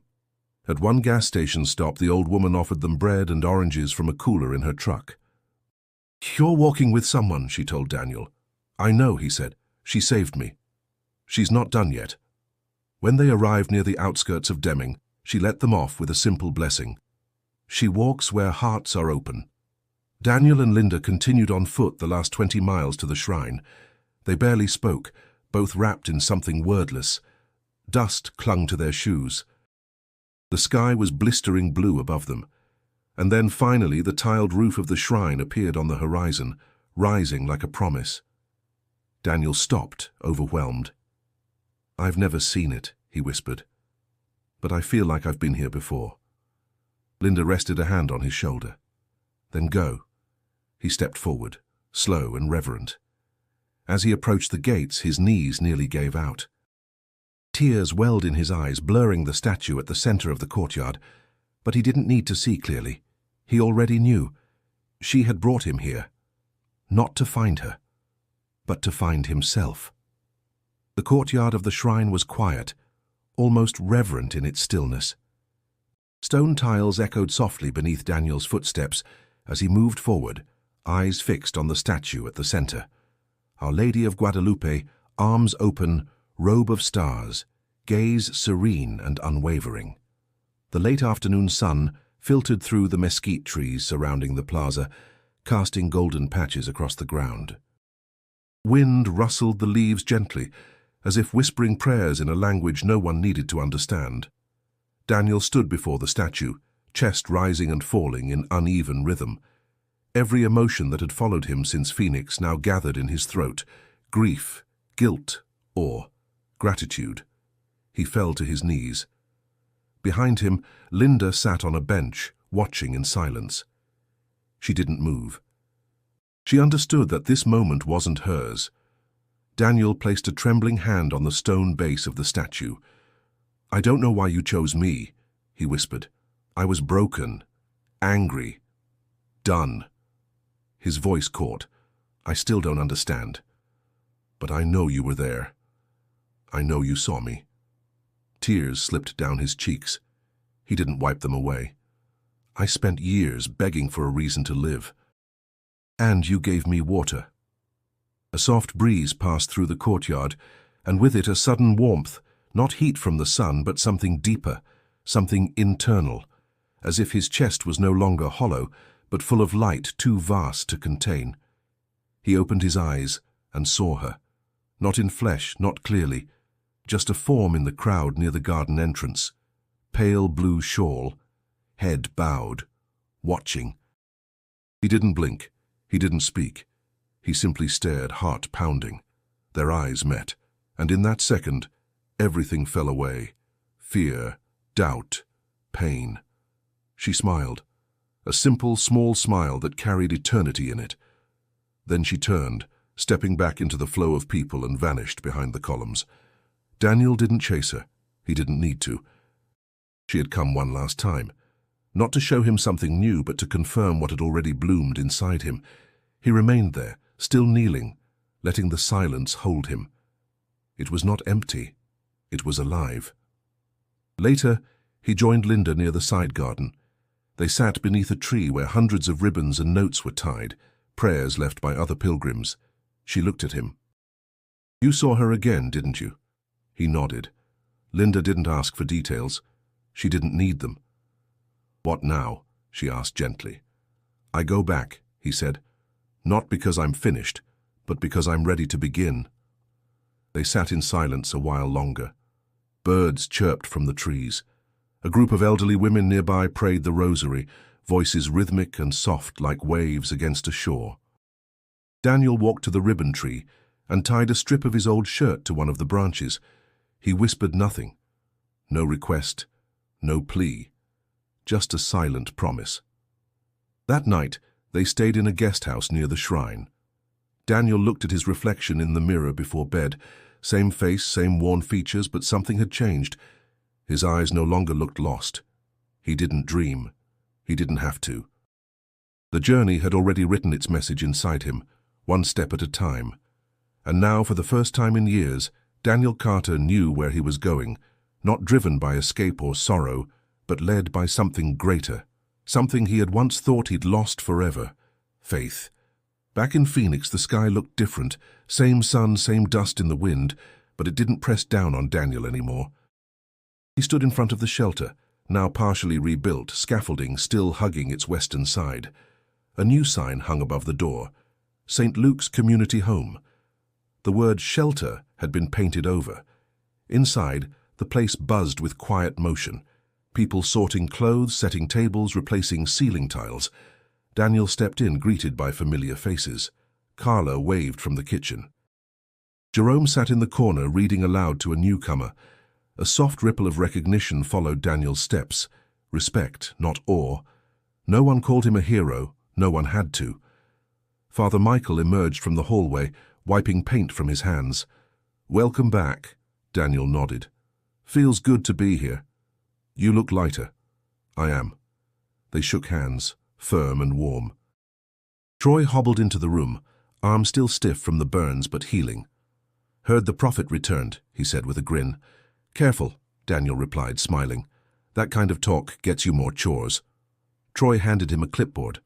At one gas station stop, the old woman offered them bread and oranges from a cooler in her truck. You're walking with someone, she told Daniel. I know, he said. She saved me. She's not done yet. When they arrived near the outskirts of Deming, she let them off with a simple blessing. She walks where hearts are open. Daniel and Linda continued on foot the last 20 miles to the shrine. They barely spoke, both wrapped in something wordless. Dust clung to their shoes. The sky was blistering blue above them. And then finally the tiled roof of the shrine appeared on the horizon, rising like a promise. Daniel stopped, overwhelmed. I've never seen it, he whispered. But I feel like I've been here before. Linda rested a hand on his shoulder. Then go. He stepped forward, slow and reverent. As he approached the gates, his knees nearly gave out. Tears welled in his eyes, blurring the statue at the center of the courtyard. But he didn't need to see clearly. He already knew. She had brought him here. Not to find her, but to find himself. The courtyard of the shrine was quiet, almost reverent in its stillness. Stone tiles echoed softly beneath Daniel's footsteps as he moved forward, eyes fixed on the statue at the center. Our Lady of Guadalupe, arms open, robe of stars, gaze serene and unwavering. The late afternoon sun filtered through the mesquite trees surrounding the plaza, casting golden patches across the ground. Wind rustled the leaves gently, as if whispering prayers in a language no one needed to understand. Daniel stood before the statue, chest rising and falling in uneven rhythm. Every emotion that had followed him since Phoenix now gathered in his throat: grief, guilt, awe, gratitude. He fell to his knees. Behind him, Linda sat on a bench, watching in silence. She didn't move. She understood that this moment wasn't hers. Daniel placed a trembling hand on the stone base of the statue. I don't know why you chose me, he whispered. I was broken, angry, done. His voice caught. I still don't understand. But I know you were there. I know you saw me. Tears slipped down his cheeks. He didn't wipe them away. I spent years begging for a reason to live. And you gave me water. A soft breeze passed through the courtyard, and with it a sudden warmth, not heat from the sun, but something deeper, something internal, as if his chest was no longer hollow, but full of light too vast to contain. He opened his eyes and saw her, not in flesh, not clearly, just a form in the crowd near the garden entrance, pale blue shawl, head bowed, watching. He didn't blink, he didn't speak. He simply stared, heart pounding. Their eyes met, and in that second, everything fell away. Fear, doubt, pain. She smiled, a simple, small smile that carried eternity in it. Then she turned, stepping back into the flow of people, and vanished behind the columns. Daniel didn't chase her. He didn't need to. She had come one last time, not to show him something new, but to confirm what had already bloomed inside him. He remained there, still kneeling, letting the silence hold him. It was not empty. It was alive. Later, he joined Linda near the side garden. They sat beneath a tree where hundreds of ribbons and notes were tied, prayers left by other pilgrims. She looked at him. You saw her again, didn't you? He nodded. Linda didn't ask for details. She didn't need them. What now? She asked gently. I go back, he said. Not because I'm finished, but because I'm ready to begin. They sat in silence a while longer. Birds chirped from the trees. A group of elderly women nearby prayed the rosary, voices rhythmic and soft like waves against a shore. Daniel walked to the ribbon tree and tied a strip of his old shirt to one of the branches. He whispered nothing. No request, no plea, just a silent promise. That night, they stayed in a guest house near the shrine. Daniel looked at his reflection in the mirror before bed. Same face, same worn features, but something had changed. His eyes no longer looked lost. He didn't dream. He didn't have to. The journey had already written its message inside him, one step at a time. And now, for the first time in years, Daniel Carter knew where he was going, not driven by escape or sorrow, but led by something greater, something he had once thought he'd lost forever: faith. Back in Phoenix, the sky looked different, same sun, same dust in the wind, but it didn't press down on Daniel anymore. He stood in front of the shelter, now partially rebuilt, scaffolding still hugging its western side. A new sign hung above the door: St. Luke's Community Home. The word shelter had been painted over. Inside, the place buzzed with quiet motion. People sorting clothes, setting tables, replacing ceiling tiles. Daniel stepped in, greeted by familiar faces. Carla waved from the kitchen. Jerome sat in the corner, reading aloud to a newcomer. A soft ripple of recognition followed Daniel's steps. Respect, not awe. No one called him a hero, no one had to. Father Michael emerged from the hallway, wiping paint from his hands. "Welcome back," Daniel nodded. "Feels good to be here." "You look lighter." "I am." They shook hands, firm and warm. Troy hobbled into the room, arm still stiff from the burns but healing. "Heard the prophet returned," he said with a grin. "Careful," Daniel replied, smiling. "That kind of talk gets you more chores." Troy handed him a clipboard.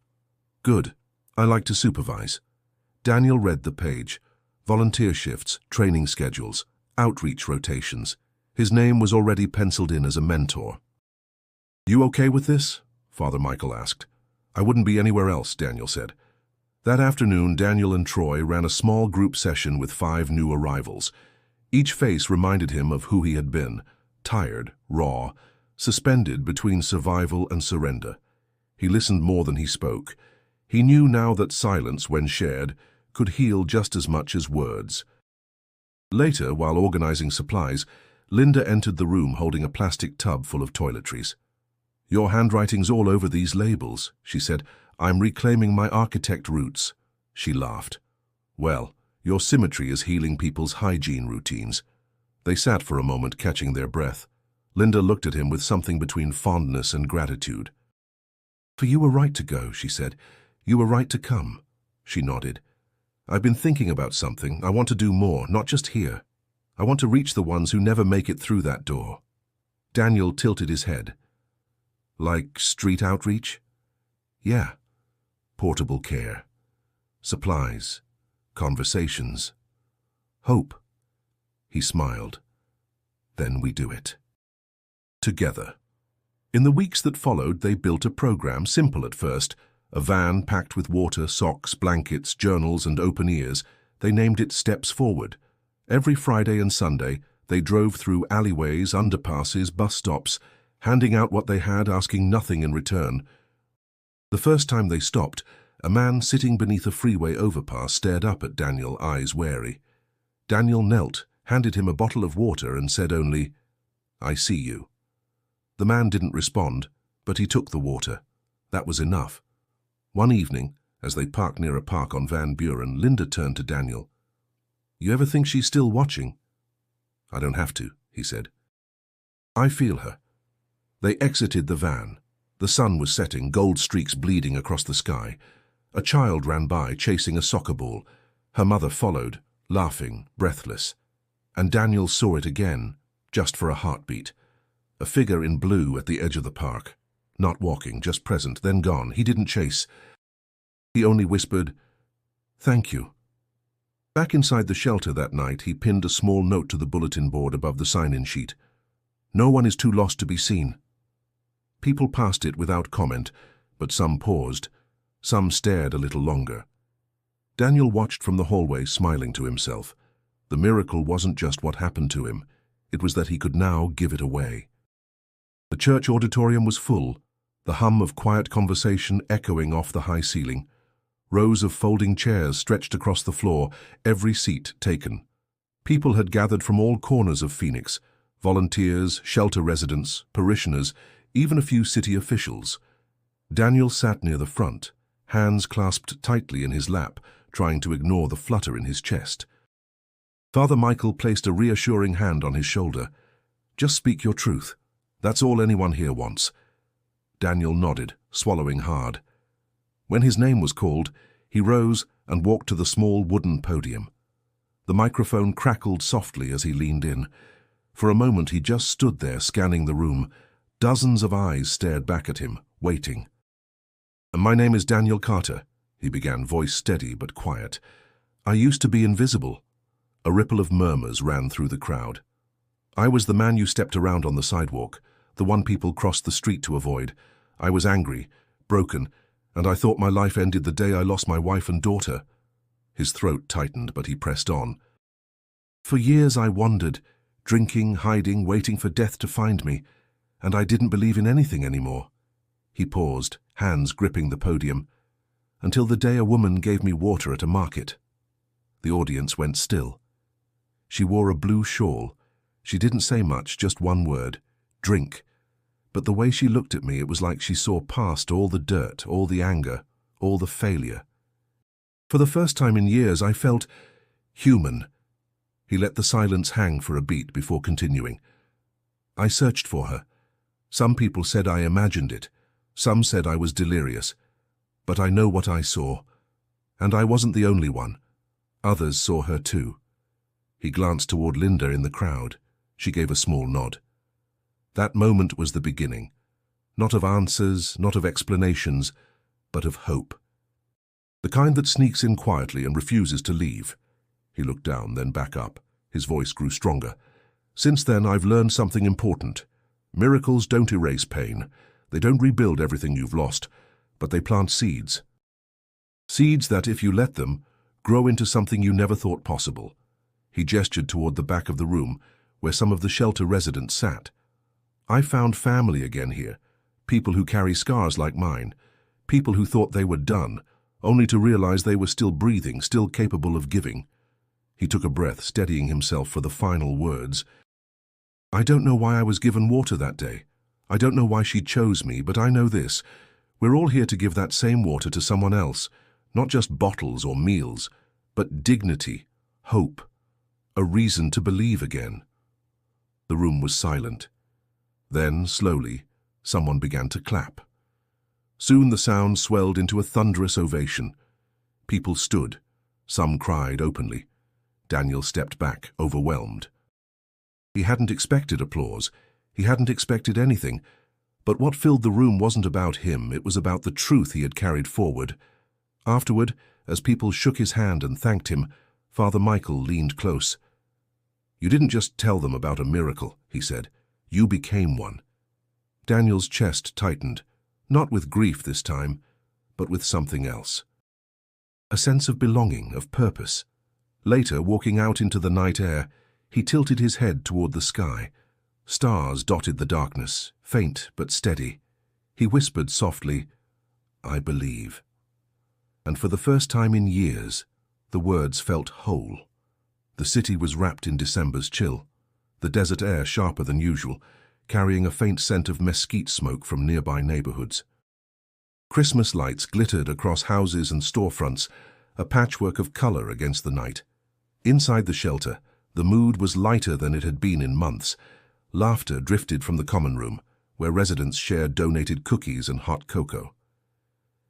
"Good. I like to supervise." Daniel read the page. Volunteer shifts, training schedules, outreach rotations. His name was already penciled in as a mentor. "You okay with this?" Father Michael asked. "I wouldn't be anywhere else," Daniel said. That afternoon, Daniel and Troy ran a small group session with 5 new arrivals. Each face reminded him of who he had been: tired, raw, suspended between survival and surrender. He listened more than he spoke. He knew now that silence, when shared, could heal just as much as words. Later, while organizing supplies, Linda entered the room holding a plastic tub full of toiletries. "Your handwriting's all over these labels," she said. "I'm reclaiming my architect roots." She laughed. "Well, your symmetry is healing people's hygiene routines." They sat for a moment, catching their breath. Linda looked at him with something between fondness and gratitude. "For you were right to go," she said. "You were right to come." She nodded. "I've been thinking about something. I want to do more, not just here. I want to reach the ones who never make it through that door." Daniel tilted his head. "Like street outreach?" "Yeah. Portable care. Supplies. Conversations. Hope." He smiled. "Then we do it. Together." In the weeks that followed, they built a program, simple at first. A van packed with water, socks, blankets, journals, and open ears. They named it Steps Forward. Every Friday and Sunday, they drove through alleyways, underpasses, bus stops, handing out what they had, asking nothing in return. The first time they stopped, a man sitting beneath a freeway overpass stared up at Daniel, eyes wary. Daniel knelt, handed him a bottle of water, and said only, "I see you." The man didn't respond, but he took the water. That was enough. One evening, as they parked near a park on Van Buren, Linda turned to Daniel. "You ever think she's still watching?" "I don't have to," he said. "I feel her." They exited the van. The sun was setting, gold streaks bleeding across the sky. A child ran by, chasing a soccer ball. Her mother followed, laughing, breathless. And Daniel saw it again, just for a heartbeat. A figure in blue at the edge of the park. Not walking, just present, then gone. He didn't chase. He only whispered, "Thank you." Back inside the shelter that night, he pinned a small note to the bulletin board above the sign-in sheet. "No one is too lost to be seen." People passed it without comment, but some paused. Some stared a little longer. Daniel watched from the hallway, smiling to himself. The miracle wasn't just what happened to him. It was that he could now give it away. The church auditorium was full, the hum of quiet conversation echoing off the high ceiling. Rows of folding chairs stretched across the floor, every seat taken. People had gathered from all corners of Phoenix, volunteers, shelter residents, parishioners, even a few city officials. Daniel sat near the front, hands clasped tightly in his lap, trying to ignore the flutter in his chest. Father Michael placed a reassuring hand on his shoulder. "Just speak your truth. That's all anyone here wants." Daniel nodded, swallowing hard. When his name was called, he rose and walked to the small wooden podium. The microphone crackled softly as he leaned in. For a moment he just stood there scanning the room. Dozens of eyes stared back at him, waiting. "My name is Daniel Carter," he began, voice steady but quiet. "I used to be invisible." A ripple of murmurs ran through the crowd. "I was the man you stepped around on the sidewalk, the one people crossed the street to avoid. I was angry, broken, and I thought my life ended the day I lost my wife and daughter." His throat tightened, but he pressed on. "For years I wandered, drinking, hiding, waiting for death to find me, and I didn't believe in anything anymore." He paused, hands gripping the podium, "until the day a woman gave me water at a market." The audience went still. She wore a blue shawl. She didn't say much, just one word, "drink." But the way she looked at me, it was like she saw past all the dirt, all the anger, all the failure. For the first time in years, I felt human. He let the silence hang for a beat before continuing. "I searched for her. Some people said I imagined it. Some said I was delirious. But I know what I saw. And I wasn't the only one. Others saw her too." He glanced toward Linda in the crowd. She gave a small nod. That moment was the beginning. Not of answers, not of explanations, but of hope. The kind that sneaks in quietly and refuses to leave. He looked down, then back up. His voice grew stronger. "Since then, I've learned something important. Miracles don't erase pain. They don't rebuild everything you've lost, but they plant seeds. Seeds that, if you let them, grow into something you never thought possible." He gestured toward the back of the room, where some of the shelter residents sat. "I found family again here, people who carry scars like mine, people who thought they were done, only to realize they were still breathing, still capable of giving." He took a breath, steadying himself for the final words. "I don't know why I was given water that day. I don't know why she chose me, but I know this. We're all here to give that same water to someone else, not just bottles or meals, but dignity, hope, a reason to believe again." The room was silent. Then, slowly, someone began to clap. Soon the sound swelled into a thunderous ovation. People stood. Some cried openly. Daniel stepped back, overwhelmed. He hadn't expected applause. He hadn't expected anything. But what filled the room wasn't about him. It was about the truth he had carried forward. Afterward, as people shook his hand and thanked him, Father Michael leaned close. "You didn't just tell them about a miracle," he said. "You became one." Daniel's chest tightened, not with grief this time, but with something else. A sense of belonging, of purpose. Later, walking out into the night air, he tilted his head toward the sky. Stars dotted the darkness, faint but steady. He whispered softly, "I believe." And for the first time in years, the words felt whole. The city was wrapped in December's chill, the desert air sharper than usual, carrying a faint scent of mesquite smoke from nearby neighborhoods. Christmas lights glittered across houses and storefronts, a patchwork of color against the night. Inside the shelter, the mood was lighter than it had been in months. Laughter drifted from the common room, where residents shared donated cookies and hot cocoa.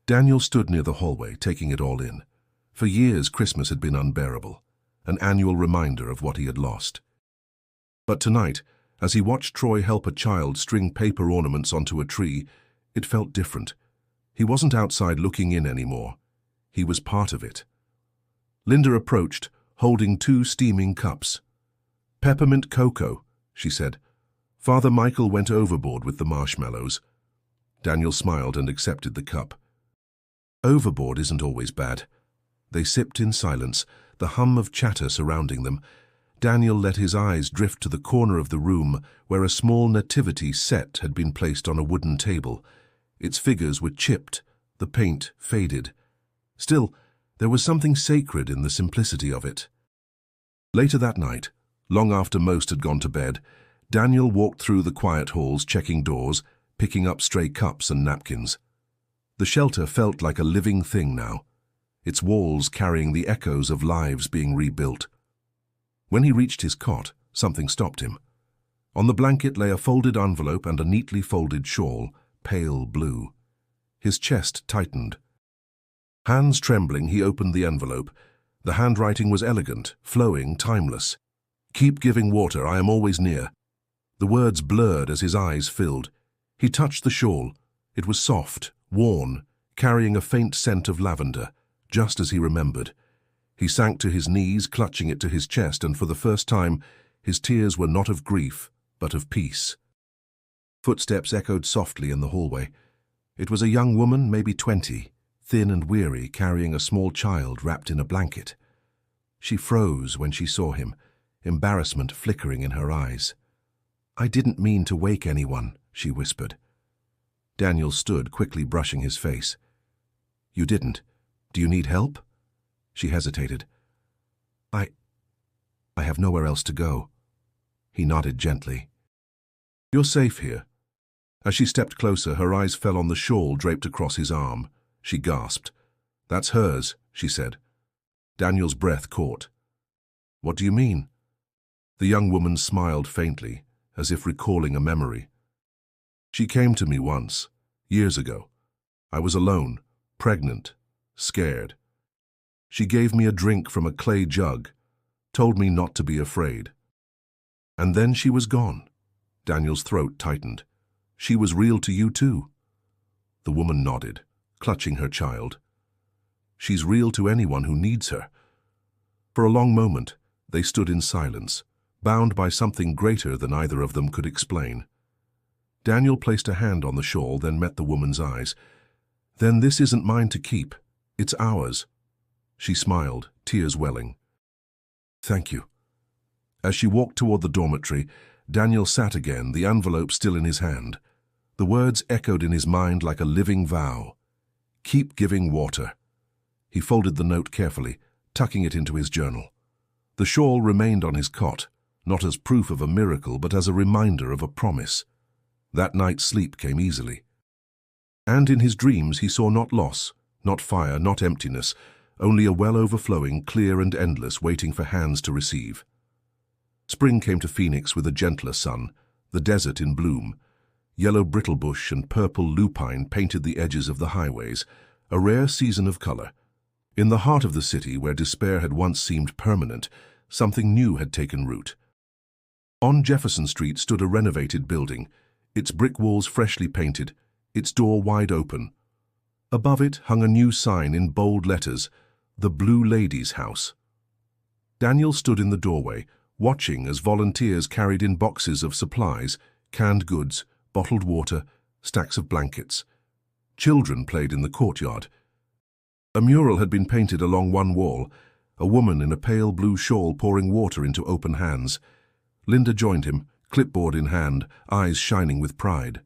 Daniel stood near the hallway, taking it all in. For years, Christmas had been unbearable, an annual reminder of what he had lost. But tonight, as he watched Troy help a child string paper ornaments onto a tree, it felt different. He wasn't outside looking in anymore. He was part of it. Linda approached, holding 2 steaming cups. "Peppermint cocoa," she said. "Father Michael went overboard with the marshmallows." Daniel smiled and accepted the cup. Overboard isn't always bad. They sipped in silence, the hum of chatter surrounding them. Daniel let his eyes drift to the corner of the room where a small nativity set had been placed on a wooden table. Its figures were chipped, the paint faded. Still, there was something sacred in the simplicity of it. Later that night, long after most had gone to bed, Daniel walked through the quiet halls, checking doors, picking up stray cups and napkins. The shelter felt like a living thing now, its walls carrying the echoes of lives being rebuilt. When he reached his cot, something stopped him. On the blanket lay a folded envelope and a neatly folded shawl, pale blue. His chest tightened. Hands trembling, he opened the envelope. The handwriting was elegant, flowing, timeless. "Keep giving water, I am always near." The words blurred as his eyes filled. He touched the shawl. It was soft, worn, carrying a faint scent of lavender, just as he remembered. He sank to his knees, clutching it to his chest, and for the first time, his tears were not of grief, but of peace. Footsteps echoed softly in the hallway. It was a young woman, maybe 20, thin and weary, carrying a small child wrapped in a blanket. She froze when she saw him, embarrassment flickering in her eyes. "I didn't mean to wake anyone," she whispered. Daniel stood, quickly brushing his face. "You didn't. Do you need help?" She hesitated. I have nowhere else to go." He nodded gently. "You're safe here." As she stepped closer, her eyes fell on the shawl draped across his arm. She gasped. "That's hers," she said. Daniel's breath caught. "What do you mean?" The young woman smiled faintly, as if recalling a memory. "She came to me once, years ago. I was alone, pregnant, scared. She gave me a drink from a clay jug, told me not to be afraid. And then she was gone." Daniel's throat tightened. "She was real to you too?" The woman nodded, clutching her child. "She's real to anyone who needs her." For a long moment, they stood in silence, bound by something greater than either of them could explain. Daniel placed a hand on the shawl, then met the woman's eyes. "Then this isn't mine to keep. It's ours." She smiled, tears welling. "Thank you." As she walked toward the dormitory, Daniel sat again, the envelope still in his hand. The words echoed in his mind like a living vow. "Keep giving water." He folded the note carefully, tucking it into his journal. The shawl remained on his cot, not as proof of a miracle, but as a reminder of a promise. That night sleep came easily. And in his dreams he saw not loss, not fire, not emptiness, only a well overflowing, clear and endless, waiting for hands to receive. Spring came to Phoenix with a gentler sun, the desert in bloom. Yellow brittlebush and purple lupine painted the edges of the highways, a rare season of color. In the heart of the city, where despair had once seemed permanent, something new had taken root. On Jefferson Street stood a renovated building, its brick walls freshly painted, its door wide open. Above it hung a new sign in bold letters, "The Blue Ladies' House." Daniel stood in the doorway, watching as volunteers carried in boxes of supplies, canned goods, bottled water, stacks of blankets. Children played in the courtyard. A mural had been painted along one wall, a woman in a pale blue shawl pouring water into open hands. Linda joined him, clipboard in hand, eyes shining with pride.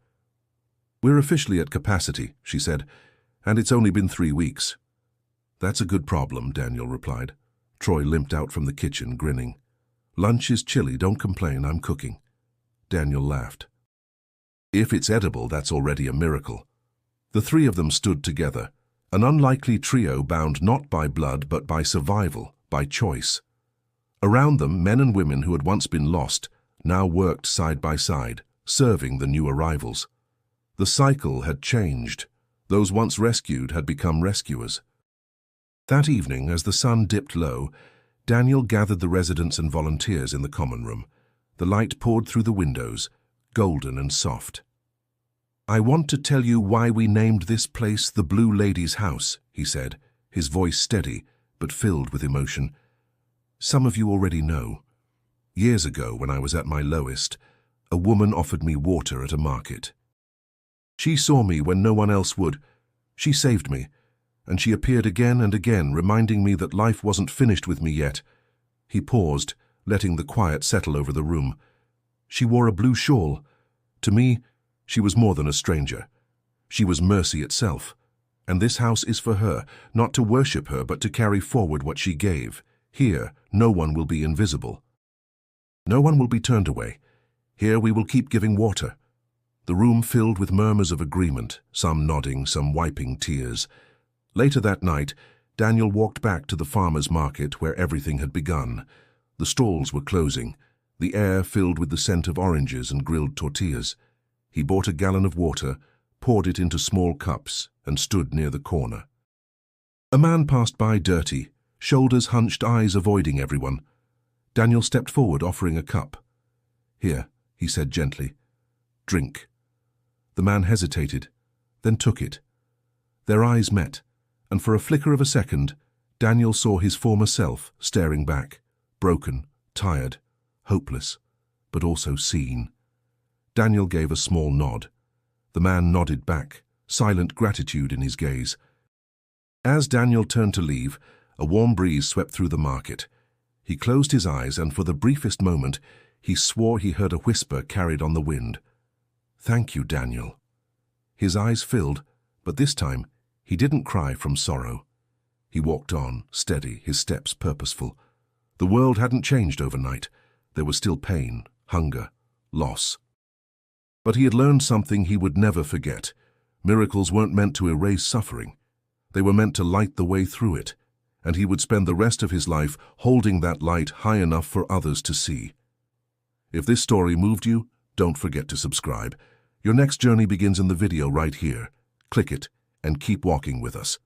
"We're officially at capacity," she said, "and it's only been 3 weeks." "That's a good problem," Daniel replied. Troy limped out from the kitchen, grinning. "Lunch is chilly, don't complain, I'm cooking." Daniel laughed. "If it's edible, that's already a miracle." The three of them stood together, an unlikely trio bound not by blood but by survival, by choice. Around them, men and women who had once been lost, now worked side by side, serving the new arrivals. The cycle had changed. Those once rescued had become rescuers. That evening, as the sun dipped low, Daniel gathered the residents and volunteers in the common room. The light poured through the windows, golden and soft. "I want to tell you why we named this place the Blue Ladies' House," he said, his voice steady but filled with emotion. "Some of you already know. Years ago, when I was at my lowest, a woman offered me water at a market. She saw me when no one else would. She saved me, and she appeared again and again, reminding me that life wasn't finished with me yet." He paused, letting the quiet settle over the room. She wore a blue shawl. To me, she was more than a stranger. She was mercy itself. And this house is for her, not to worship her, but to carry forward what she gave. Here, no one will be invisible. No one will be turned away. Here we will keep giving water. The room filled with murmurs of agreement, some nodding, some wiping tears. Later that night, Daniel walked back to the farmer's market where everything had begun. The stalls were closing, the air filled with the scent of oranges and grilled tortillas. He bought a gallon of water, poured it into small cups, and stood near the corner. A man passed by dirty, shoulders hunched, eyes avoiding everyone. Daniel stepped forward, offering a cup. "Here," he said gently. "Drink." The man hesitated, then took it. Their eyes met, and for a flicker of a second, Daniel saw his former self staring back, broken, tired, hopeless, but also seen. Daniel gave a small nod. The man nodded back, silent gratitude in his gaze. As Daniel turned to leave, a warm breeze swept through the market. He closed his eyes, and for the briefest moment, he swore he heard a whisper carried on the wind. "Thank you, Daniel." His eyes filled, but this time he didn't cry from sorrow. He walked on, steady, his steps purposeful. The world hadn't changed overnight. There was still pain, hunger, loss. But he had learned something he would never forget. Miracles weren't meant to erase suffering. They were meant to light the way through it, and he would spend the rest of his life holding that light high enough for others to see. If this story moved you, don't forget to subscribe. Your next journey begins in the video right here. Click it and keep walking with us.